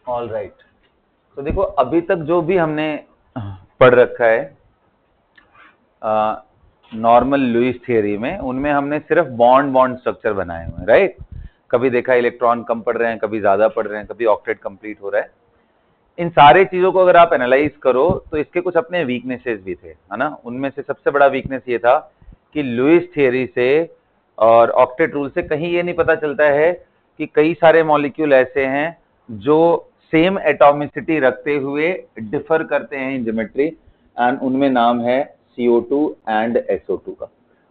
All right. तो देखो अभी तक जो भी हमने पढ़ रखा है नॉर्मल लुईस थियरी में, उनमें हमने सिर्फ बॉन्ड बॉन्ड स्ट्रक्चर बनाए हुए हैं, राइट। कभी देखा इलेक्ट्रॉन कम पढ़ रहे हैं, कभी ज्यादा पढ़ रहे हैं, कभी ऑक्टेट कंप्लीट हो रहा है। इन सारे चीजों को अगर आप एनालाइज करो तो इसके कुछ अपने वीकनेसेस भी थे, है ना। उनमें से सबसे बड़ा वीकनेस ये था कि लुईस थियरी से और ऑक्टेट रूल से कहीं ये नहीं पता चलता है कि कई सारे मॉलिक्यूल ऐसे हैं जो सेम एटॉमिसिटी रखते हुए डिफर करते हैं इन ज्योमेट्री, एंड उनमें नाम है CO2 एंड SO2 का।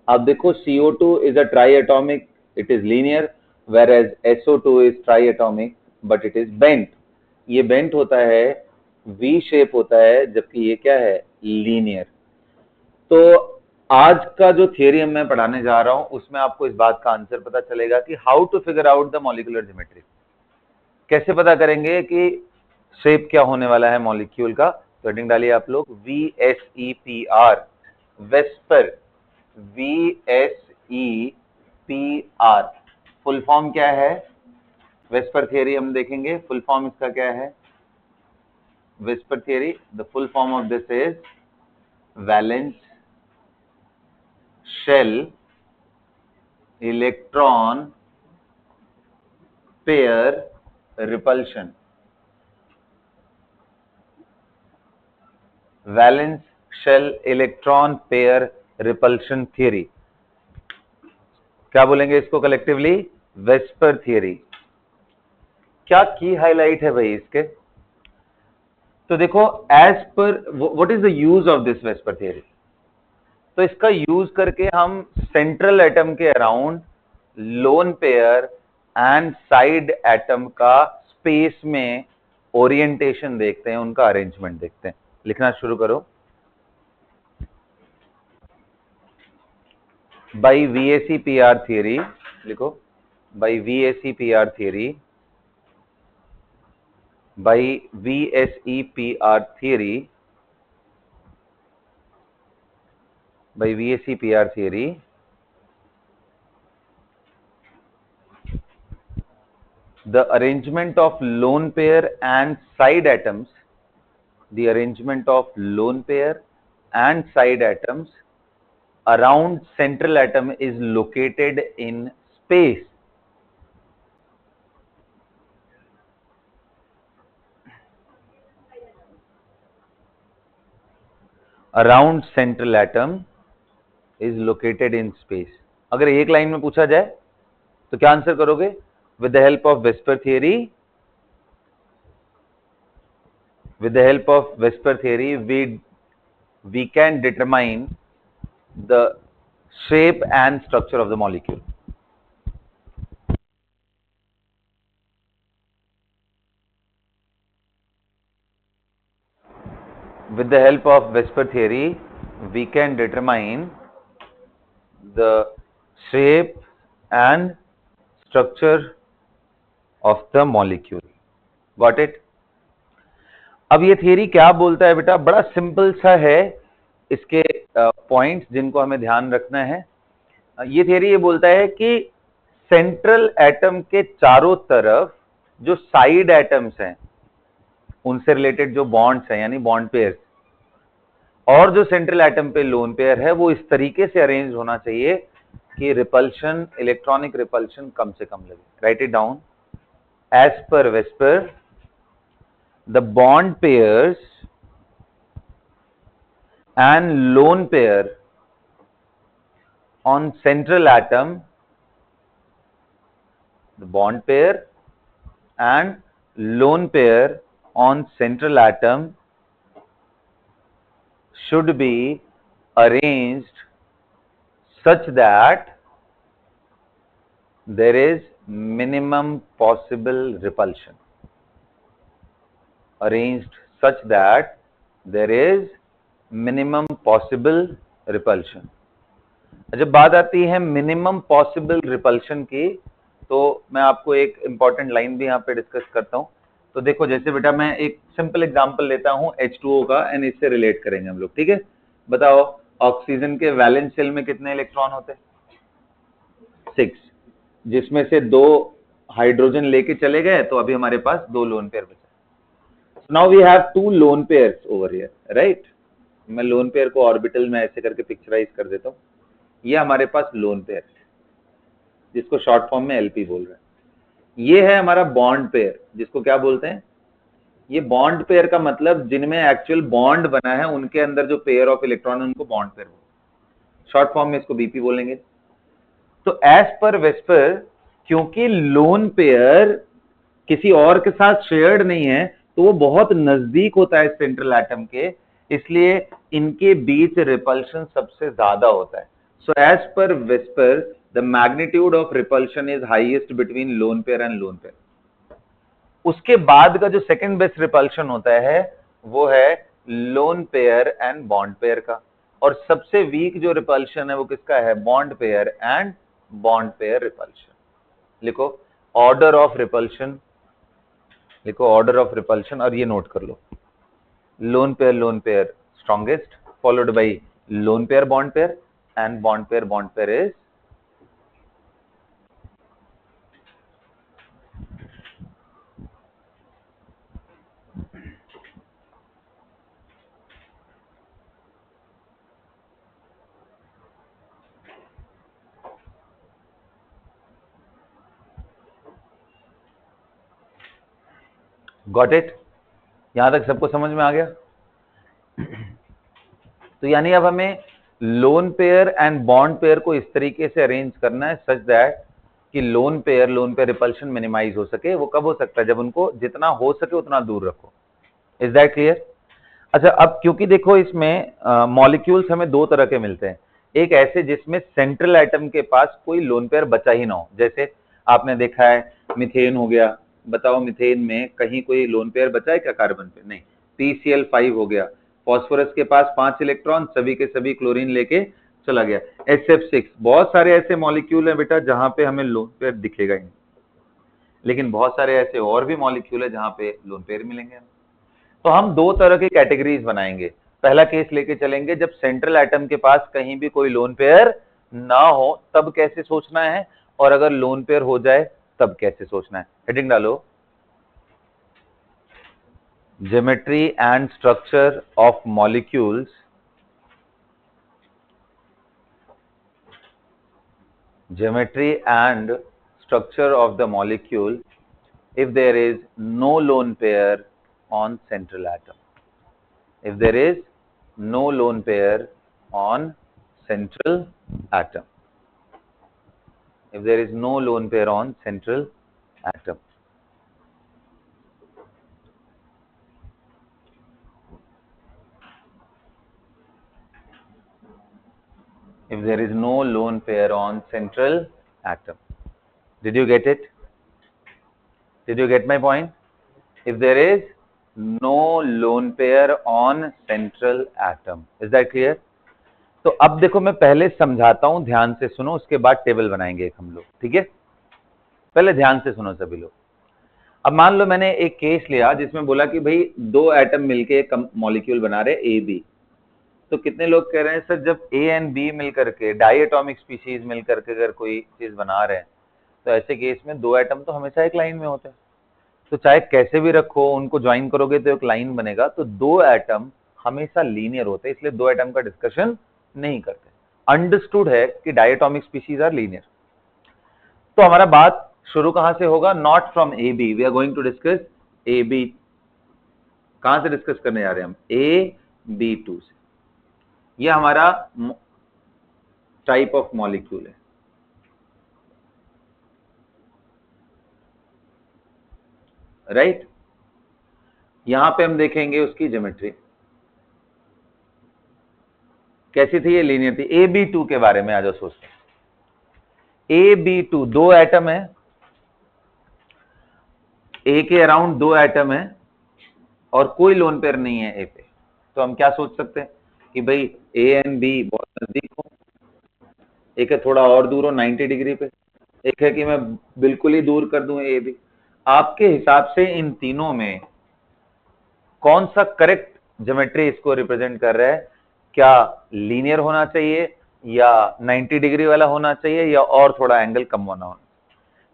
अब देखो CO2 is a try atomic, it is linear, whereas SO2 is try atomic but it is bent. ये बेंट होता है, वी शेप होता है, जबकि ये क्या है, लीनियर। तो आज का जो थियरी मैं पढ़ाने जा रहा हूं उसमें आपको इस बात का आंसर पता चलेगा कि how to figure out the molecular geometry. कैसे पता करेंगे कि शेप क्या होने वाला है मॉलिक्यूल का। तो हेडिंग डालिए आप लोग, VSEPR, VSEPR. VSEPR full form क्या है, वेस्पर थियरी हम देखेंगे, फुल फॉर्म इसका क्या है। VSEPR theory, the full form of this is valence shell electron pair repulsion. Valence shell electron pair repulsion theory, क्या बोलेंगे इसको कलेक्टिवली, वेस्पर थियरी। क्या की हाईलाइट है भाई इसके। तो देखो as per what is the use of this VSEPR theory. तो इसका यूज करके हम सेंट्रल एटम के around lone pair and side atom का स्पेस में ओरिएंटेशन देखते हैं, उनका अरेंजमेंट देखते हैं। लिखना शुरू करो। बाई VSEPR थियरी लिखो, by VSEPR theory, by VSEPR theory, by VSEPR theory, the arrangement of lone pair and side atoms, the arrangement of lone pair and side atoms around central atom is located in space. Around central atom is located in space. अगर एक line में पूछा जाए तो क्या answer करोगे, with the help of Vesper theory, with the help of Vesper theory we can determine the shape and structure of the molecule. With the help of Vesper theory we can determine the shape and structure of the molecule. Got it? अब ये theory क्या बोलता है बेटा, बड़ा simple सा है, इसके पॉइंट्स जिनको हमें ध्यान रखना है। ये थियरी ये बोलता है कि सेंट्रल एटम के चारों तरफ जो साइड एटम्स हैं उनसे रिलेटेड जो बॉन्ड्स हैं यानी बॉन्ड पेयर्स, और जो सेंट्रल एटम पे लोन पेयर है, वो इस तरीके से अरेंज होना चाहिए कि रिपल्शन, इलेक्ट्रॉनिक रिपल्शन कम से कम लगे। Write it down. As per VSEPR the bond pairs and lone pair on central atom, the bond pair and lone pair on central atom should be arranged such that there is minimum possible repulsion. Arranged such that there is minimum possible repulsion. जब बात आती है minimum possible repulsion की, तो मैं आपको एक important line भी यहाँ पे डिस्कस करता हूँ। तो देखो जैसे बेटा मैं एक सिंपल एग्जांपल लेता हूँ H2O का, एंड इससे रिलेट करेंगे हम लोग, ठीक है। बताओ ऑक्सीजन के वैलेंस शेल में कितने इलेक्ट्रॉन होते हैं, 6, जिसमें से 2 हाइड्रोजन लेके चले गए, तो अभी हमारे पास 2 लोन पेयर बचे। Now we have two lone pairs over here, right. मैं लोन पेयर को ऑर्बिटल में ऐसे करके पिक्चराइज कर देता हूँ। ये हमारे पास लोन पेयर है जिसको शॉर्ट फॉर्म में एलपी बोल रहे हैं। ये है हमारा बॉन्ड पेयर जिसको क्या बोलते हैं, ये बॉन्ड पेयर का मतलब जिनमें एक्चुअल बॉन्ड बना है उनके अंदर जो पेयर ऑफ इलेक्ट्रॉन है उनको बॉन्ड पेयर, शॉर्ट फॉर्म में इसको बीपी बोलेंगे। तो एज पर वेस्पर, क्योंकि लोन पेयर किसी और के साथ शेयर्ड नहीं है तो वो बहुत नजदीक होता है सेंट्रल एटम के, इसलिए इनके बीच रिपल्शन सबसे ज्यादा होता है। So as per VSEPR the magnitude of repulsion is highest between lone pair and lone pair. उसके बाद का जो सेकंड बेस्ट रिपल्शन होता है वो है loan pair and bond pair का, और सबसे वीक जो रिपल्शन है वो किसका है, bond pair and bond pair repulsion. लिखो ऑर्डर ऑफ रिपल्शन, लिखो ऑर्डर ऑफ रिपल्शन, और ये नोट कर लो, lone pair strongest, followed by lone pair and bond pair is got it. यहां तक सबको समझ में आ गया। तो यानी अब हमें loan pair and bond pair को इस तरीके से अरेंज करना है सच दैट कि लोन पेयर रिपल्शन मिनिमाइज हो सके। वो कब हो सकता है, जब उनको जितना हो सके उतना दूर रखो। Is that clear? अच्छा, अब क्योंकि देखो इसमें मॉलिक्यूल्स हमें दो तरह के मिलते हैं, एक ऐसे जिसमें सेंट्रल एटम के पास कोई लोन पेयर बचा ही ना हो, जैसे आपने देखा है मीथेन हो गया। बताओ मीथेन में कहीं कोई लोन पेयर बचा है क्या कार्बन पे? नहीं। PCl5 हो गया, फॉस्फोरस के पास 5 इलेक्ट्रॉन, सभी के सभी क्लोरीन लेके चला गया। SF6, बहुत सारे ऐसे मॉलिक्यूल हैं बेटा जहां पे हमें लोन पेयर दिखेगा ही नहीं, लेकिन बहुत सारे ऐसे और भी मॉलिक्यूल है जहां पे लोन पेयर मिलेंगे। तो हम दो तरह की कैटेगरीज बनाएंगे। पहला केस लेके चलेंगे जब सेंट्रल एटम के पास कहीं भी कोई लोन पेयर ना हो, तब कैसे सोचना है, और अगर लोन पेयर हो जाए तब कैसे सोचना है। हेडिंग डालो, geometry and structure of molecules if there is no lone pair on central atom. If there is no lone pair on central atom. If there is no lone pair on central atom. If there is no lone pair on central atom. Did you get it? Did you get my point? If there is no lone pair on central atom. Is that clear? तो अब देखो मैं पहले समझाता हूं, ध्यान से सुनो, उसके बाद टेबल बनाएंगे एक हम लोग, ठीक है? पहले ध्यान से सुनो सभी लोग। अब मान लो मैंने एक केस लिया जिसमें बोला कि भाई दो एटम मिलके एक मॉलिक्यूल बना रहे ए बी। तो कितने लोग कह रहे हैं सर जब ए एंड बी मिलकर के डाई एटॉमिक स्पीशीज मिलकर के अगर कोई चीज बना रहे हैं तो ऐसे केस में दो एटम तो हमेशा एक लाइन में होते हैं, तो चाहे कैसे भी रखो उनको ज्वाइन करोगे तो एक लाइन बनेगा। तो दो एटम हमेशा लीनियर होते हैं, इसलिए दो एटम का डिस्कशन नहीं करते। अंडरस्टूड है कि डायटोमिक स्पीशीज आर लीनियर। तो हमारा बात शुरू कहां से होगा, not from A B, we are going to discuss A B. कहां से डिस्कस करने जा रहे हैं हम, AB2 से। ये हमारा टाइप ऑफ मॉलिक्यूल है, राइट? यहां पे हम देखेंगे उसकी ज्योमेट्री कैसी थी, ये लीनियर थी। AB2 के बारे में आज सोचते हैं। AB2 दो एटम है, ए के अराउंड दो एटम है और कोई लोन पेयर नहीं है ए पे। तो हम क्या सोच सकते हैं कि भाई ए एंड बी बहुत नजदीक हो, एक है थोड़ा और दूर हो 90 डिग्री पे, एक है कि मैं बिल्कुल ही दूर कर दूं ए बी। आपके हिसाब से इन तीनों में कौन सा करेक्ट ज्योमेट्री इसको रिप्रेजेंट कर रहा है? क्या लीनियर होना चाहिए या 90 डिग्री वाला होना चाहिए या और थोड़ा एंगल कम होना?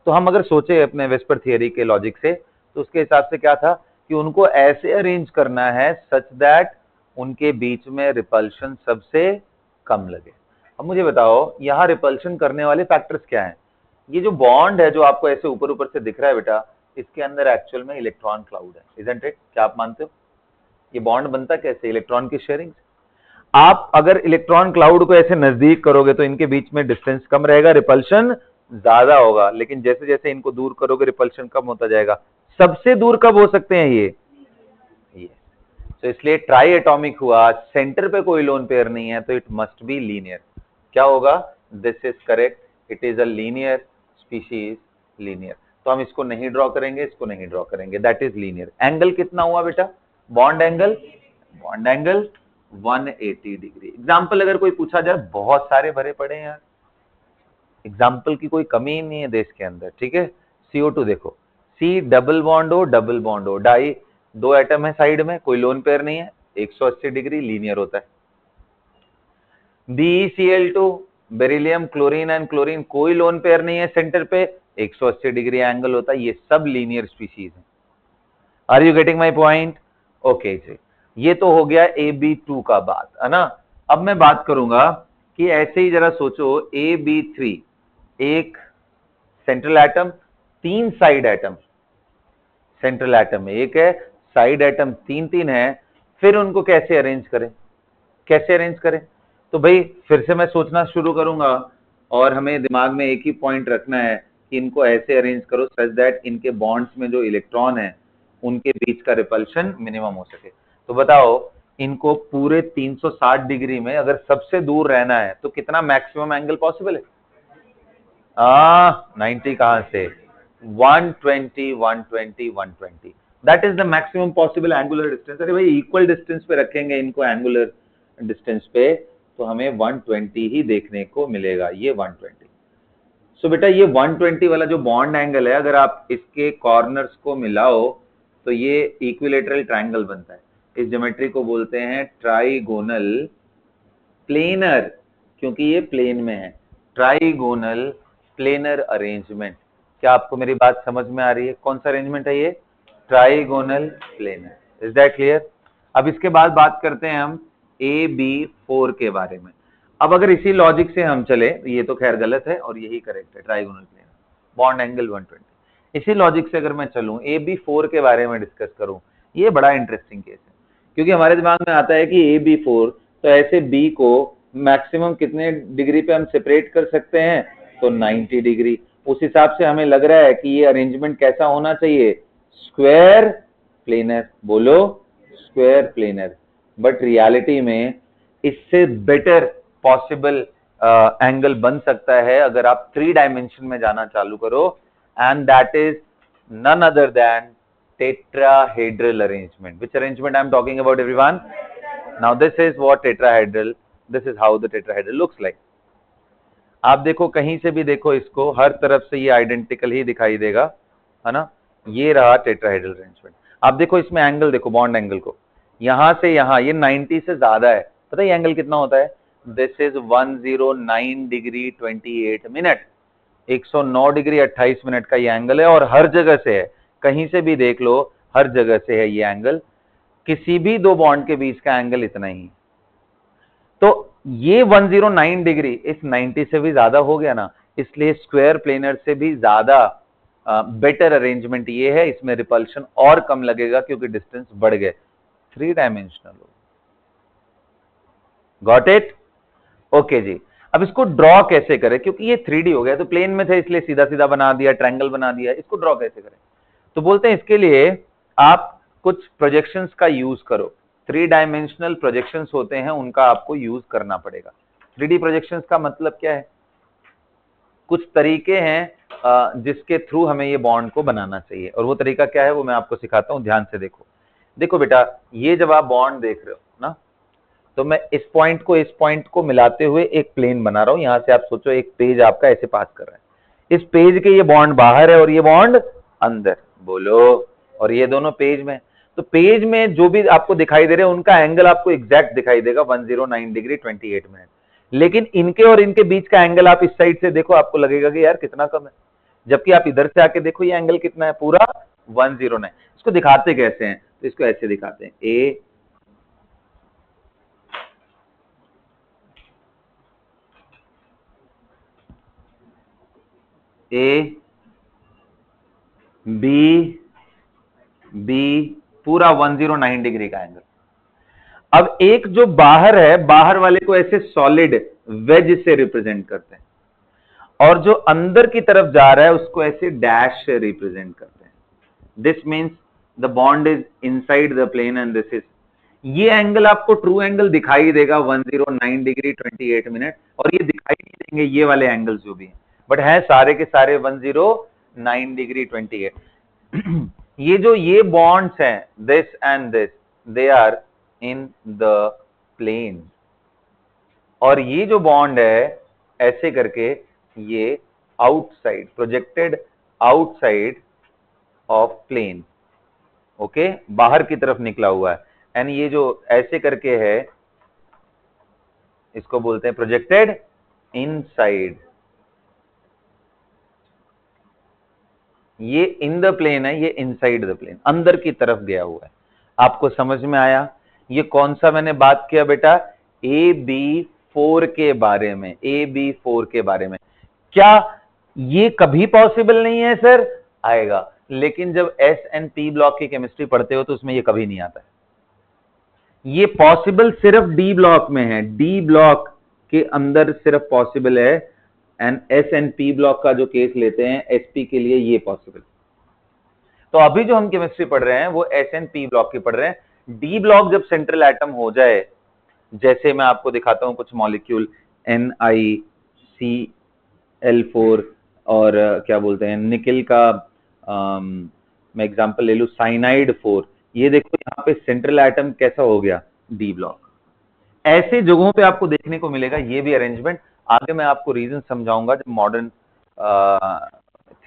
तो हम अगर सोचे अपने वेस्पर थियरी के लॉजिक से तो उसके हिसाब से क्या था कि उनको ऐसे अरेंज करना है सच दैट उनके बीच में रिपल्शन सबसे कम लगे। अब मुझे बताओ यहाँ रिपल्शन करने वाले फैक्टर्स क्या हैं? ये जो बॉन्ड है जो आपको ऐसे ऊपर ऊपर से दिख रहा है बेटा, इसके अंदर एक्चुअल में इलेक्ट्रॉन क्लाउड है, इजंट इट? क्या आप मानते हो? ये बॉन्ड बनता कैसे? इलेक्ट्रॉन की शेयरिंग। आप अगर इलेक्ट्रॉन क्लाउड को ऐसे नजदीक करोगे तो इनके बीच में डिस्टेंस कम रहेगा, रिपल्शन ज्यादा होगा, लेकिन जैसे जैसे इनको दूर करोगे रिपल्शन कम होता जाएगा। सबसे दूर कब हो सकते हैं ये? तो इसलिए ट्राई एटॉमिक हुआ, सेंटर पे कोई लोन पेयर नहीं है, तो इट मस्ट बी लीनियर। क्या होगा? This is correct, it is a linear species, linear. तो हम इसको नहीं ड्रॉ करेंगे, इसको नहीं ड्रॉ करेंगे, दैट इज लीनियर। एंगल कितना हुआ बेटा? Bond angle 180 degree. एग्जाम्पल अगर कोई पूछा जाए, बहुत सारे भरे पड़े हैं यार, एग्जाम्पल की कोई कमी ही नहीं है देश के अंदर, ठीक है। CO2 देखो, C डबल बॉन्ड हो, डाई, दो एटम है साइड में, कोई लोन पेयर नहीं है, 180 डिग्री लीनियर होता है। BeCl2 beryllium, chlorine and chlorine, कोई लोन पेयर नहीं है सेंटर पे, 180 डिग्री एंगल होता है। ये सब लीनियर स्पीशीज है। Are you getting my point? Okay जी, ये तो हो गया AB2 का बात, है ना। अब मैं बात करूंगा कि ऐसे ही जरा सोचो, AB3 एक सेंट्रल एटम, तीन साइड एटम, सेंट्रल एटम में एक है, साइड एटम तीन तीन है, फिर उनको कैसे अरेंज करें? कैसे अरेंज करें? तो भाई फिर से मैं सोचना शुरू करूंगा, और हमें दिमाग में एक ही पॉइंट रखना है कि इनको ऐसे अरेंज करो सच दैट इनके बॉन्ड्स में जो इलेक्ट्रॉन है उनके बीच का रिपल्शन मिनिमम हो सके। तो बताओ, इनको पूरे 360 डिग्री में अगर सबसे दूर रहना है तो कितना मैक्सिमम एंगल पॉसिबल है? 90 कहां से? 120, 120, 120, that is the maximum possible angular distance. अरे भाई इक्वल डिस्टेंस पे रखेंगे इनको, एंगुलर डिस्टेंस पे, तो हमें 120 ही देखने को मिलेगा, ये 120। सो बेटा ये 120 वाला जो बॉन्ड एंगल है, अगर आप इसके कॉर्नर्स को मिलाओ तो ये इक्विलेटरल ट्रायंगल बनता है। इस ज्योमेट्री को बोलते हैं ट्राइगोनल प्लेनर, क्योंकि ये प्लेन में है। Trigonal planar arrangement. क्या आपको मेरी बात समझ में आ रही है? कौन सा अरेंजमेंट है ये? Trigonal planar. Is that clear? अब इसके बाद बात करते हैं हम AB4 के बारे में। अब अगर इसी लॉजिक से हम चले, ये तो खैर गलत है और यही करेक्ट है, ट्राइगोनल प्लेनर, बॉन्ड एंगल 120। इसी लॉजिक से अगर मैं चलूं, AB4 के बारे में डिस्कस करूं, ये बड़ा इंटरेस्टिंग केस है, क्योंकि हमारे दिमाग में आता है कि AB4, तो ऐसे B को मैक्सिमम कितने डिग्री पे हम सेपरेट कर सकते हैं? तो 90 डिग्री। उस हिसाब से हमें लग रहा है कि ये अरेंजमेंट कैसा होना चाहिए? Square planar. बोलो, स्क्वायर प्लेनर। बट रियलिटी में इससे बेटर पॉसिबल एंगल बन सकता है अगर आप 3 डायमेंशन में जाना चालू करो, and that is none other than tetrahedral arrangement. Which arrangement I am talking about, everyone? Now this is what tetrahedral, this is how the tetrahedral looks like. आप देखो, कहीं से भी देखो इसको, हर तरफ से ये आइडेंटिकल ही दिखाई देगा, है ना। ये रहा टेट्राहेड्रल अरेंजमेंट। आप देखो इसमें एंगल देखो, बॉन्ड एंगल को, यहां से यहां ये 90 से ज्यादा है। पता है एंगल कितना होता है? This is 109 degree 28 minute, 109 degree 28 minute का ये एंगल है, और हर जगह से है, कहीं से भी देख लो, हर जगह से है ये एंगल। किसी भी दो बॉन्ड के बीच का एंगल इतना ही। तो ये 109 डिग्री इस 90 से भी ज्यादा हो गया ना, इसलिए स्क्वायर प्लेनर से भी ज्यादा बेटर अरेंजमेंट ये है, इसमें रिपल्शन और कम लगेगा क्योंकि डिस्टेंस बढ़ गए, 3 डायमेंशनल हो। Got it? ओके जी। अब इसको ड्रॉ कैसे करें? क्योंकि ये 3D हो गया, तो प्लेन में थे इसलिए सीधा सीधा बना दिया, ट्रायंगल बना दिया। इसको ड्रॉ कैसे करें? तो बोलते हैं इसके लिए आप कुछ प्रोजेक्शंस का यूज करो। 3 डायमेंशनल प्रोजेक्शंस होते हैं, उनका आपको यूज करना पड़ेगा। 3D प्रोजेक्शंस का मतलब क्या है? कुछ तरीके हैं जिसके थ्रू हमें ये बॉन्ड को बनाना चाहिए, और वो तरीका क्या है वो मैं आपको सिखाता हूं, ध्यान से देखो। देखो बेटा, ये जब आप बॉन्ड देख रहे हो ना, तो मैं इस पॉइंट को मिलाते हुए एक प्लेन बना रहा हूं। यहां से आप सोचो एक पेज आपका ऐसे पास कर रहा है, इस पेज के ये बॉन्ड बाहर है और ये बॉन्ड अंदर, बोलो, और ये दोनों पेज में। तो पेज में जो भी आपको दिखाई दे रहे हैं उनका एंगल आपको एग्जैक्ट दिखाई देगा, 109 डिग्री 28 मिनट। लेकिन इनके और इनके बीच का एंगल आप इस साइड से देखो, आपको लगेगा कि यार कितना कम है, जबकि आप इधर से आके देखो ये एंगल कितना है, पूरा 109। इसको दिखाते कैसे हैं, तो इसको ऐसे दिखाते हैं, ए बी बी, पूरा 109 डिग्री का एंगल। अब एक जो बाहर है, बाहर वाले को ऐसे सॉलिड वेज से रिप्रेजेंट करते हैं, और जो अंदर की तरफ जा रहा है उसको ऐसे डैश से रिप्रेजेंट करते हैं। This means the bond is inside the plane and this is, ये एंगल आपको ट्रू एंगल दिखाई देगा 109 डिग्री 28 मिनट, और ये दिखाई नहीं देंगे ये वाले एंगल्स जो भी हैं, बट है सारे के सारे 109 डिग्री 28। ये बॉन्ड्स हैं, this and this, they are in the plane, और ये जो बॉन्ड है ऐसे करके ये outside, projected outside of plane, okay, बाहर की तरफ निकला हुआ है, एंड ये जो ऐसे करके है इसको बोलते हैं प्रोजेक्टेड इनसाइड। ये इन द प्लेन है, ये इनसाइड द प्लेन, अंदर की तरफ गया हुआ है। आपको समझ में आया? ये कौन सा मैंने बात किया बेटा? AB4 के बारे में, AB4 के बारे में। क्या ये कभी पॉसिबल नहीं है सर? आएगा, लेकिन जब S एंड P ब्लॉक की केमिस्ट्री पढ़ते हो तो उसमें ये कभी नहीं आता है। ये पॉसिबल सिर्फ डी ब्लॉक में है, डी ब्लॉक के अंदर सिर्फ पॉसिबल है, and S and P block का जो केस लेते हैं एसपी के लिए ये पॉसिबल। तो अभी जो हम केमिस्ट्री पढ़ रहे हैं वो एस एंड पी ब्लॉक की पढ़ रहे हैं। डी ब्लॉक जब सेंट्रल एटम हो जाए, जैसे मैं आपको दिखाता हूं कुछ मॉलिक्यूल, NiCl4, और क्या बोलते हैं निकिल का, मैं एग्जांपल ले लूं साइनाइड 4, ये देखो यहाँ पे सेंट्रल एटम कैसा हो गया, डी ब्लॉक। ऐसे जगहों पे आपको देखने को मिलेगा ये भी अरेंजमेंट। आगे मैं आपको रीजन समझाऊंगा जब मॉडर्न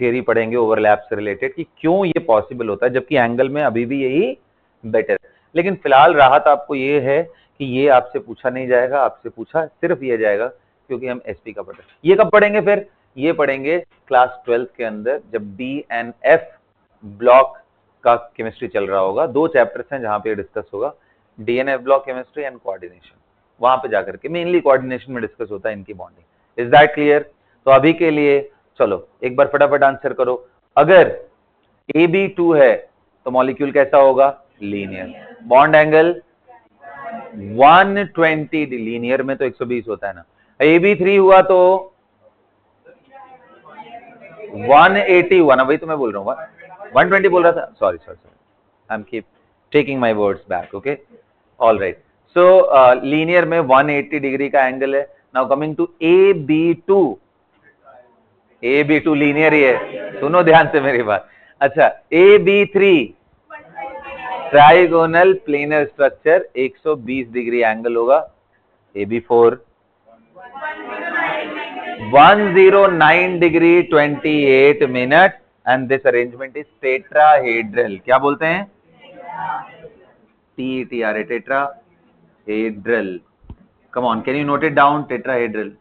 थियरी पढ़ेंगे ओवरलैप से रिलेटेड, कि क्यों ये पॉसिबल होता है, जबकि एंगल में अभी भी यही बेटर है। लेकिन फिलहाल राहत आपको ये है कि ये आपसे पूछा नहीं जाएगा, आपसे पूछा सिर्फ ये जाएगा क्योंकि हम एसपी का पढ़ रहे हैं। ये कब पढ़ेंगे फिर? ये पढ़ेंगे क्लास 12 के अंदर, जब DNF ब्लॉक का केमिस्ट्री चल रहा होगा। 2 चैप्टर्स हैं जहां पे डिस्कस होगा, DNF block chemistry and coordination. वहां पे जाकर के मेनली कोऑर्डिनेशन में डिस्कस होता है इनकी बॉन्डिंग। Is that clear? तो अभी के लिए चलो एक बार फटाफट आंसर करो। अगर AB2 है तो मॉलिक्यूल कैसा होगा? लीनियर। बॉन्ड एंगल 120, लीनियर में तो 120 होता है ना। AB3 हुआ तो 180 हुआ ना, वही तो मैं बोल रहा हूँ, 120 बोल रहा था, sorry sorry sorry, I am keep taking my words back, okay, all right. So linear में 180 डिग्री का एंगल है। Now coming to AB2, AB2 linear ही है, सुनो ध्यान से मेरी बात। अच्छा, AB3 trigonal planar structure, 120 degree angle होगा। AB4 109 degree 28 minute, and this arrangement is tetrahedral. क्या बोलते हैं? TETRA, tetrahedral. Come on, can you note it down? Tetrahedral.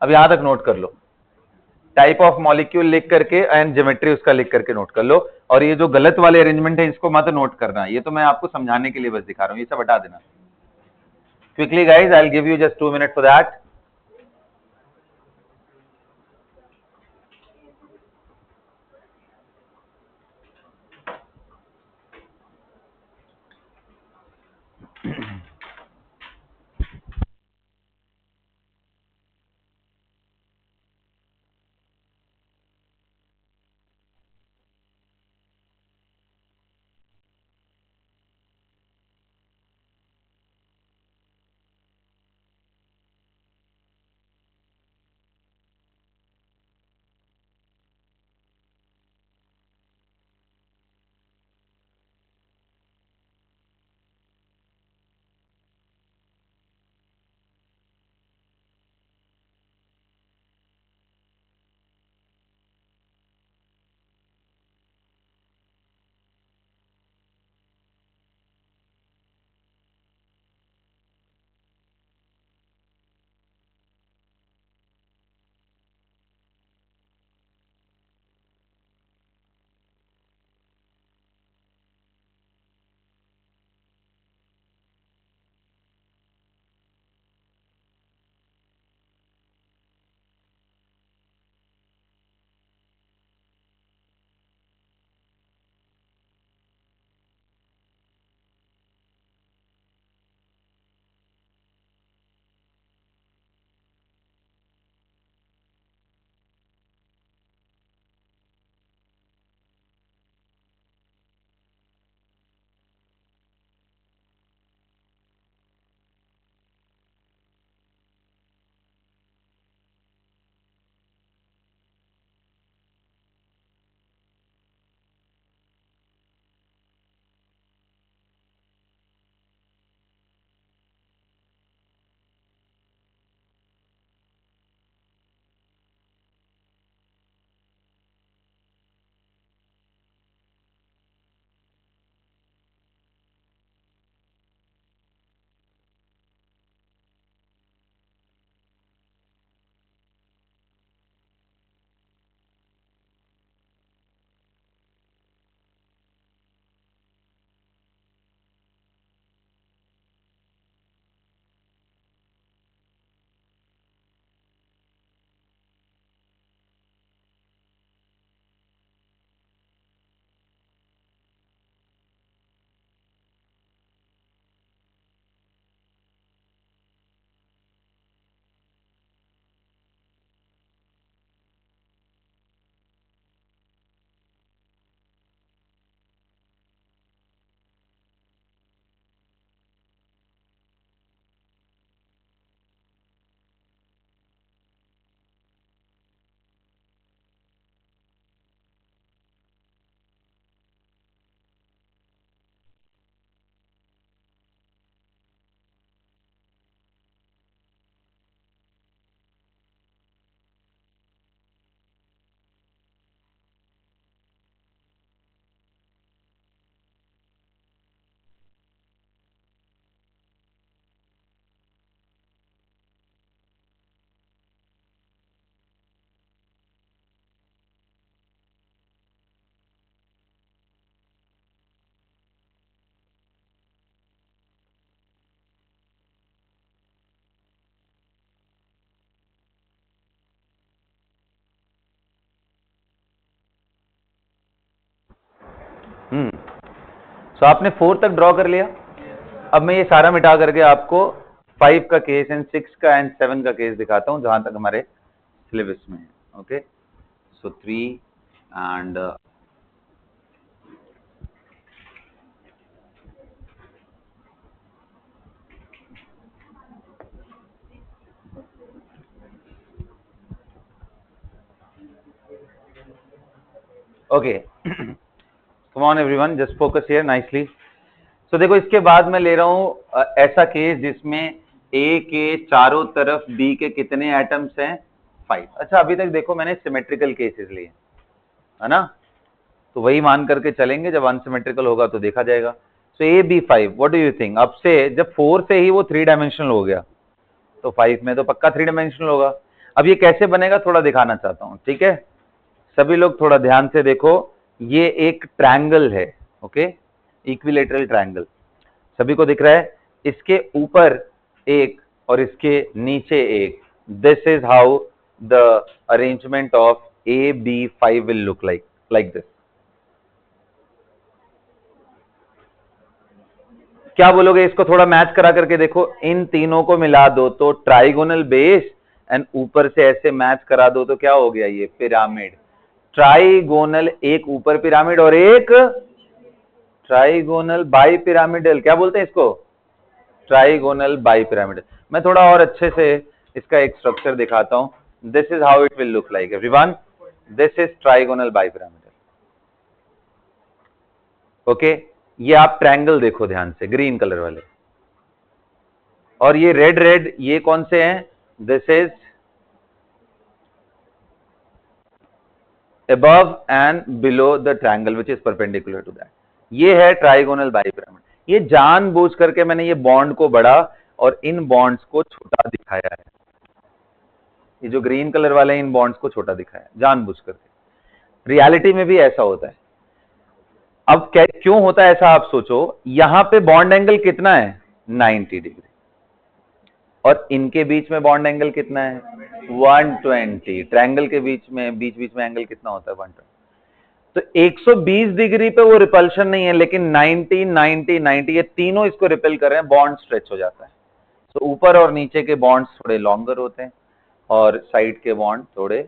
अब यहां तक नोट कर लो, टाइप ऑफ मॉलिक्यूल लिख करके एंड ज्योमेट्री उसका लिख करके नोट कर लो। और ये जो गलत वाले अरेंजमेंट है इसको मत नोट करना, ये तो मैं आपको समझाने के लिए बस दिखा रहा हूं, ये सब हटा देना। Quickly guys, I will give you just 2 minute for that. So आपने 4 तक ड्रॉ कर लिया। अब मैं ये सारा मिटा करके आपको 5 का केस एंड 6 का एंड 7 का केस दिखाता हूं जहां तक हमारे सिलेबस में है। Okay, so 3 and okay, come on everyone, just focus here nicely. So देखो, इसके बाद मैं ले रहा हूं ऐसा केस जिसमें ए के चारों तरफ बी के कितने एटम्स हैं? 5। अच्छा, अभी तक देखो मैंने सिमेट्रिकल केसेस लिए, है ना? तो वही मान करके चलेंगे, जब अनसिमेट्रिकल होगा तो देखा जाएगा। So A B 5, what do you think? अब से जब 4 से ही वो 3 डायमेंशनल हो गया तो 5 में तो पक्का 3 डायमेंशनल होगा। अब ये कैसे बनेगा थोड़ा दिखाना चाहता हूं, ठीक है? सभी लोग थोड़ा ध्यान से देखो, ये एक ट्रायंगल है, ओके, इक्विलेटरल ट्रायंगल, सभी को दिख रहा है? इसके ऊपर एक और इसके नीचे एक। This is how the arrangement of AB5 will look like this. क्या बोलोगे? इसको थोड़ा मैच करा करके देखो, इन तीनों को मिला दो तो ट्राइगोनल बेस, एंड ऊपर से ऐसे मैच करा दो तो क्या हो गया? ये पिरामिड। ट्राइगोनल, एक ऊपर पिरामिड और एक ट्राइगोनल बाई पिरामिडल। क्या बोलते हैं इसको? Trigonal bi pyramidal. मैं थोड़ा और अच्छे से इसका एक स्ट्रक्चर दिखाता हूं। This is how it will look like everyone, this is trigonal bi pyramidal. Okay, ये आप ट्रायंगल देखो ध्यान से, ग्रीन कलर वाले, और ये रेड रेड ये कौन से हैं? This is above and below the triangle which is perpendicular to that. ये है ट्राइगोनल बाई पिरामिड। ये जानबूझ करके मैंने ये बॉन्ड को बड़ा और इन बॉन्ड्स को छोटा दिखाया है। ये जो ग्रीन कलर वाले इन बॉन्ड्स को छोटा दिखाया है जानबूझ करके। रियलिटी में भी ऐसा होता है। अब क्यों होता है ऐसा आप सोचो, यहां पे बॉन्ड एंगल कितना है? 90 डिग्री, और इनके बीच में बॉन्ड एंगल कितना है? 120। ट्रायंगल के बीच में एंगल कितना होता है? 120। तो 120 डिग्री पे वो रिपल्शन नहीं है, लेकिन 90 90 90 ये तीनों इसको रिपेल कर रहे हैं, बॉन्ड स्ट्रेच हो जाता है। तो ऊपर और नीचे के बॉन्ड्स थोड़े लॉन्गर होते हैं और साइड के बॉन्ड थोड़े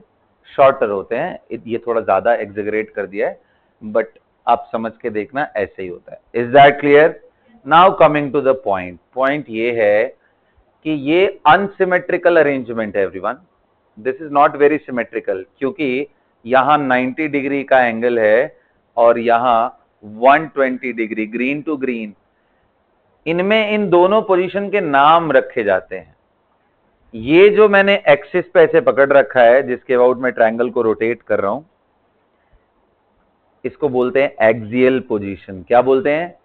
शॉर्टर होते हैं। ये थोड़ा ज्यादा एग्जेगरेट कर दिया है, बट आप समझ के देखना, ऐसे ही होता है। Is that clear? Now coming to the point. Point ये है कि ये अनसिमेट्रिकल अरेंजमेंट है everyone. This is not very symmetrical, क्योंकि यहां 90 डिग्री का एंगल है और यहां 120 डिग्री, ग्रीन टू ग्रीन। इनमें इन दोनों पोजीशन के नाम रखे जाते हैं। ये जो मैंने एक्सिस पे ऐसे पकड़ रखा है, जिसके अबाउट मैं ट्रायंगल को रोटेट कर रहा हूं, इसको बोलते हैं एक्सियल पोजीशन। क्या बोलते हैं?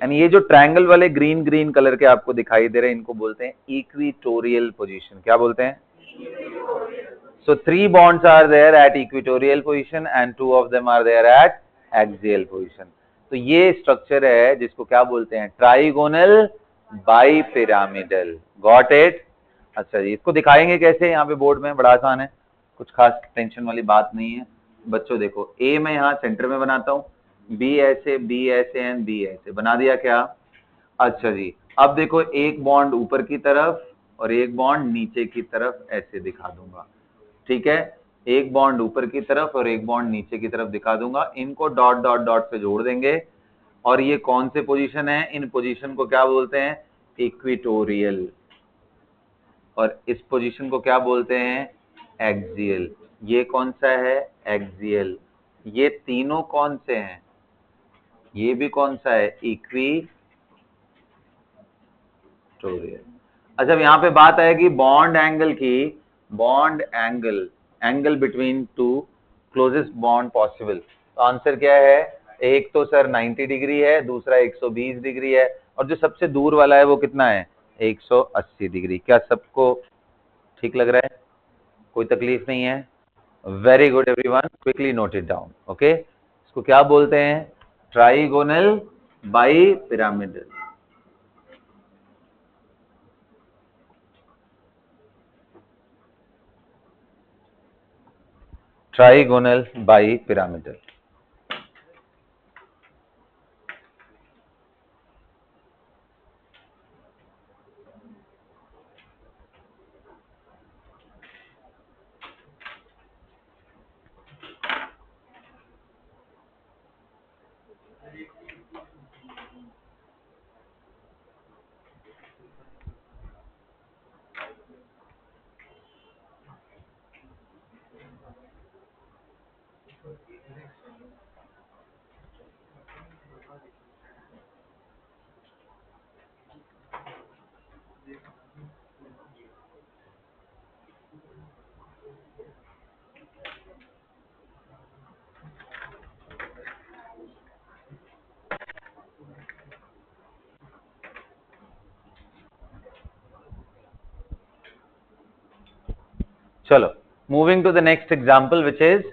एंड ये जो ट्रायंगल वाले ग्रीन ग्रीन कलर के आपको दिखाई दे रहे हैं, इनको बोलते हैं इक्विटोरियल पोजीशन। क्या बोलते हैं? So 3 bonds are there at equatorial position and 2 of them are there at axial position. तो ये स्ट्रक्चर है जिसको क्या बोलते हैं? Trigonal bi pyramidal. Got it? अच्छा जी, इसको दिखाएंगे कैसे? यहाँ पे बोर्ड में बड़ा आसान है, कुछ खास टेंशन वाली बात नहीं है। बच्चों देखो, ए मैं यहाँ सेंटर में बनाता हूँ, बी ऐसे एंड बी ऐसे बना दिया। क्या? अच्छा जी, अब देखो, एक बॉन्ड ऊपर की तरफ और एक बॉन्ड नीचे की तरफ ऐसे दिखा दूंगा, ठीक है? एक बॉन्ड ऊपर की तरफ और एक बॉन्ड नीचे की तरफ दिखा दूंगा। इनको डॉट डॉट डॉट से जोड़ देंगे, और ये कौन से पोजीशन है? इन पोजीशन को क्या बोलते हैं? इक्विटोरियल। और इस पोजीशन को क्या बोलते हैं? एक्सियल। ये कौन सा है? एक्सियल। ये तीनों कौन से हैं? ये भी कौन सा है? इक्विटोरियल। अच्छा, अब यहां पे बात आएगी बॉन्ड एंगल की। Bond angle between two closest bond possible. तो आंसर क्या है? एक तो सर 90 डिग्री है, दूसरा 120 डिग्री है, और जो सबसे दूर वाला है वो कितना है? 180 डिग्री। क्या सबको ठीक लग रहा है? कोई तकलीफ नहीं है? Very good everyone, quickly note it down. Okay, इसको क्या बोलते हैं? Trigonal bipyramidal. Trigonal bipyramidal. चलो, moving to the next example which is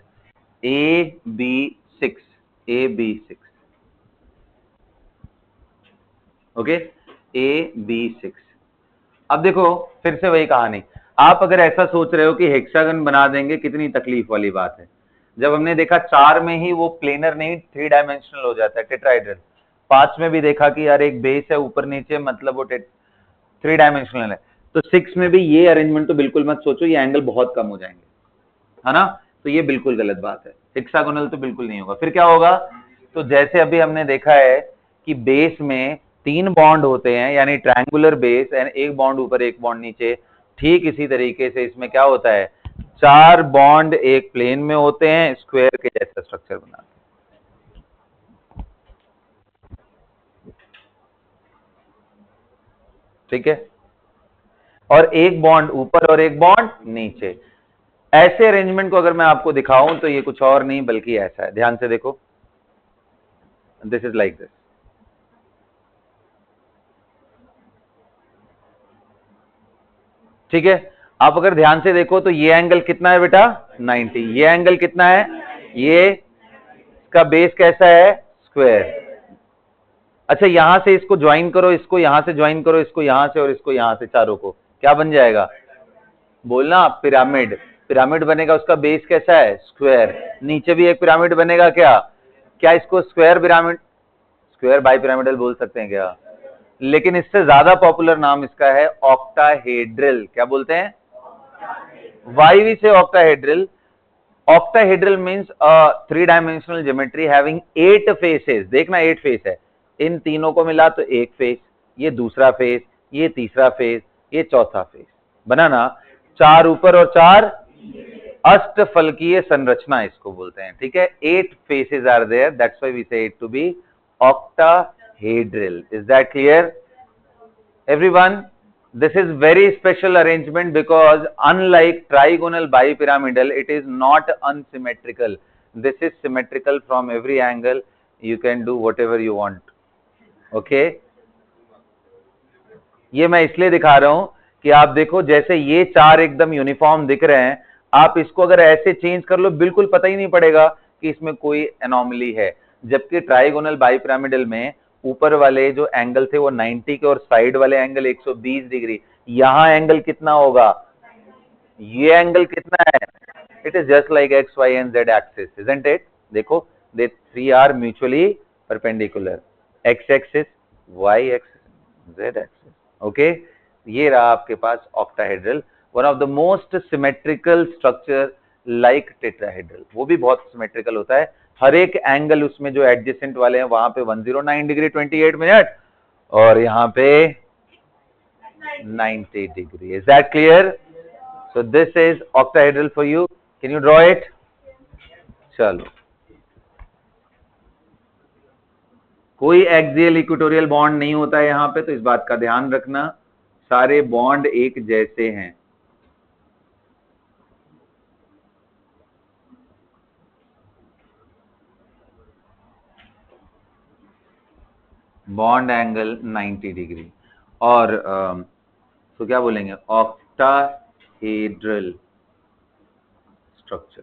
AB6. AB6. Okay, AB6. अब देखो, फिर से वही कहानी। आप अगर ऐसा सोच रहे हो कि हेक्सागन बना देंगे, कितनी तकलीफ वाली बात है। जब हमने देखा 4 में ही वो प्लेनर नहीं 3 डायमेंशनल हो जाता है, टेट्राहेड्रल। 5 में भी देखा कि यार एक बेस है ऊपर नीचे, मतलब वो 3 डायमेंशनल है। तो 6 में भी ये अरेंजमेंट तो बिल्कुल मत सोचो, ये एंगल बहुत कम हो जाएंगे, है ना। तो ये बिल्कुल गलत बात है, हेक्सागोनल तो बिल्कुल नहीं होगा। फिर क्या होगा? तो जैसे अभी हमने देखा है कि बेस में 3 बॉन्ड होते हैं, यानी ट्रायंगुलर बेस एंड एक बॉन्ड ऊपर एक बॉन्ड नीचे, ठीक इसी तरीके से इसमें क्या होता है, 4 बॉन्ड एक प्लेन में होते हैं, स्क्वायर के जैसा स्ट्रक्चर बनाते हैं। ठीक है, और एक बॉन्ड ऊपर और एक बॉन्ड नीचे। ऐसे अरेंजमेंट को अगर मैं आपको दिखाऊं तो ये कुछ और नहीं बल्कि ऐसा है, ध्यान से देखो। This is like this. ठीक है, आप अगर ध्यान से देखो तो ये एंगल कितना है बेटा, 90। ये एंगल कितना है, ये का बेस कैसा है, स्क्वायर। अच्छा, यहां से इसको ज्वाइन करो, इसको यहां से ज्वाइन करो, इसको यहां से और इसको यहां से, चारों को, क्या बन जाएगा, बोलना, पिरामिड। पिरामिड बनेगा, उसका बेस कैसा है, स्क्वायर। नीचे भी एक पिरामिड बनेगा, क्या क्या इसको square pyramid, square bi pyramidal बोल सकते हैं क्या, लेकिन इससे ज्यादा पॉपुलर नाम इसका है ऑक्टाहेड्रल। क्या बोलते हैं, वाई से octahedral. Octahedral means three dimensional geometry having 8 faces. देखना 8 फेस है, इन तीनों को मिला तो एक फेस, ये दूसरा फेस, ये तीसरा फेस, ये चौथा फेस, बना ना, 4 ऊपर और 4, अष्टफलकीय संरचना इसको बोलते हैं। ठीक है, 8 faces are there, that's why we say it to be octahedral. Is that clear, everyone? This is very special arrangement because unlike trigonal bipyramidal, it is not unsymmetrical. This is symmetrical from every angle. You can do whatever you want. Okay? ये मैं इसलिए दिखा रहा हूं कि आप देखो, जैसे ये 4 एकदम यूनिफॉर्म दिख रहे हैं, आप इसको अगर ऐसे चेंज कर लो, बिल्कुल पता ही नहीं पड़ेगा कि इसमें कोई एनोमली है। जबकि ट्राइगोनल बाइपिरामिडल में ऊपर वाले जो एंगल थे वो 90 के और साइड वाले एंगल 120 डिग्री। यहां एंगल कितना होगा, ये एंगल कितना है, it is just like x y and z axis, isn't it. देखो, they 3 are mutually perpendicular, x axis, y axis, z axis. Okay, ये रहा आपके पास octahedral, one of the most symmetrical structure like tetrahedral. वो भी बहुत symmetrical होता है, हर एक एंगल उसमें जो एडजेसेंट वाले हैं वहां पे 109 डिग्री 28 मिनट और यहाँ पे 90 degree. Is that clear? So this is octahedral for you, can you draw it? चलो, कोई एक्सियल इक्वेटोरियल बॉन्ड नहीं होता है यहाँ पे, तो इस बात का ध्यान रखना, सारे बॉन्ड एक जैसे हैं। बॉन्ड एंगल 90 डिग्री और तो क्या बोलेंगे, octahedral structure.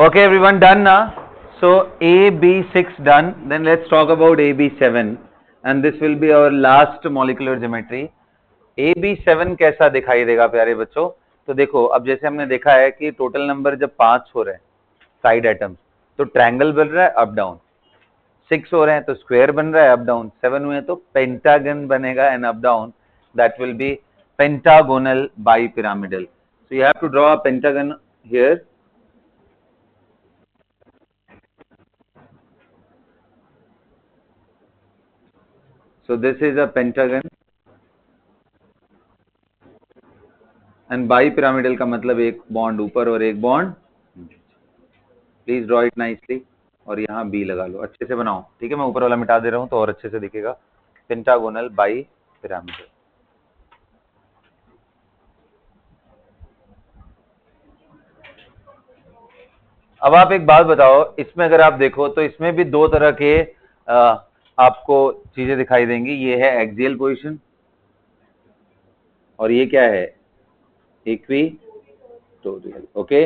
Okay, everyone, done now. So AB6 done. Then let's talk about AB7, and this will be our last molecular geometry. AB7 कैसा दिखाई देगा प्यारे बच्चों? तो देखो, अब जैसे हमने देखा है कि टोटल नंबर जब 5 हो रहे हैं साइड एटम्स, तो ट्रायंगल बन रहा है अप डाउन। 6 हो रहे हैं तो स्क्वायर बन रहा है अप डाउन। 7 हुए तो पेंटागन बनेगा and up down, that will be pentagonal bipyramidal. So you have to draw a pentagon here. So this is a pentagon and bipyramidal का मतलब एक बॉन्ड ऊपर और एक bond. Please draw it nicely और यहाँ बी लगा लो, अच्छे से बनाओ, ठीक है? मैं ऊपर वाला मिटा दे रहा हूँ तो और अच्छे से दिखेगा। Pentagonal bipyramidal. अब आप एक बात बताओ, इसमें अगर आप देखो तो इसमें भी दो तरह के आपको चीजें दिखाई देंगी। ये है एक्सियल पोजीशन और ये क्या है? इक्विटोरियल। ओके,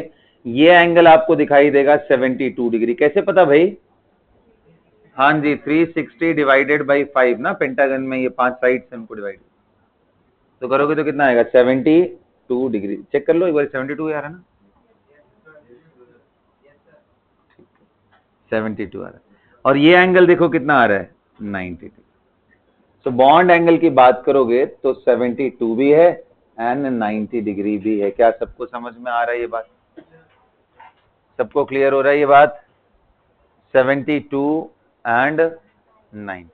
ये एंगल आपको दिखाई देगा 72 डिग्री। कैसे पता भाई? हाँ जी, 360 डिवाइडेड बाई 5 ना, पेंटागन में ये 5 साइड से हमको डिवाइड तो करोगे तो कितना आएगा? 72 डिग्री। चेक कर लो एक बार, 72 आ रहा है ना? 72 आ रहा है। और ये एंगल देखो कितना आ रहा है? 90 डिग्री। तो बॉन्ड एंगल की बात करोगे तो 72 भी है एंड 90 डिग्री भी है। क्या सबको समझ में आ रहा है ये बात? सबको क्लियर हो रहा है ये बात? 72 एंड 90।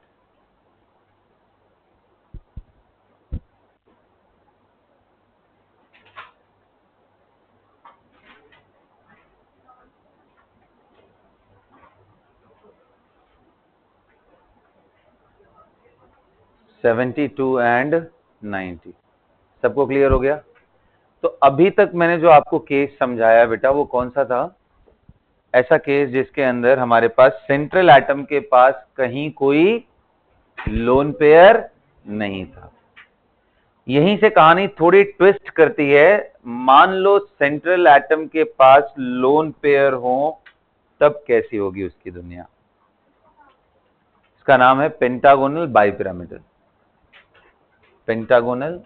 एंड 90 सबको क्लियर हो गया? तो अभी तक मैंने जो आपको केस समझाया बेटा, वो कौन सा था? ऐसा केस जिसके अंदर हमारे पास सेंट्रल एटम के पास कहीं कोई लोन पेयर नहीं था। यहीं से कहानी थोड़ी ट्विस्ट करती है। मान लो सेंट्रल एटम के पास लोन पेयर हो, तब कैसी होगी उसकी दुनिया? इसका नाम है pentagonal bipyramidal. Pentagonal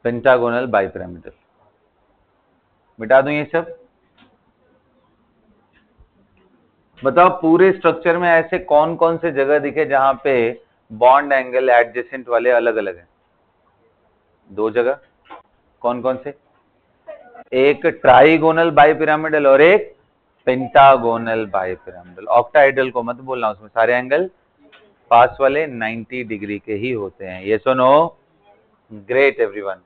pentagonal bipyramidal. मिटा दूं ये सब? बताओ पूरे स्ट्रक्चर में ऐसे कौन कौन से जगह दिखे जहां पे बॉन्ड एंगल एडजेसेंट वाले अलग अलग हैं? 2 जगह। कौन कौन से? एक ट्राइगोनल बाइपिरामिडल और एक पेंटागोनल बाइपिरामिडल। ऑक्टाहेड्रल को मत बोलना, उसमें सारे एंगल पास वाले 90 डिग्री के ही होते हैं। यस और नो? Great everyone.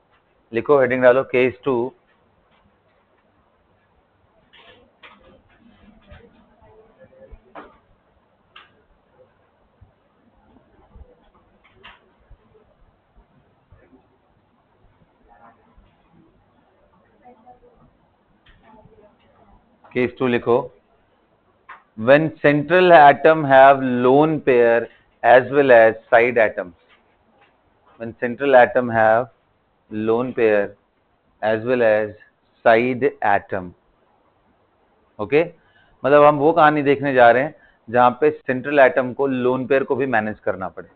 लिखो, हेडिंग डालो, केस 2। केस 2 लिखो। When central atom have lone pair as well as side atoms. When central atom have lone pair as well as side atom. Okay, मतलब हम वो कहानी देखने जा रहे हैं जहां पे सेंट्रल एटम को लोन पेयर को भी मैनेज करना पड़े।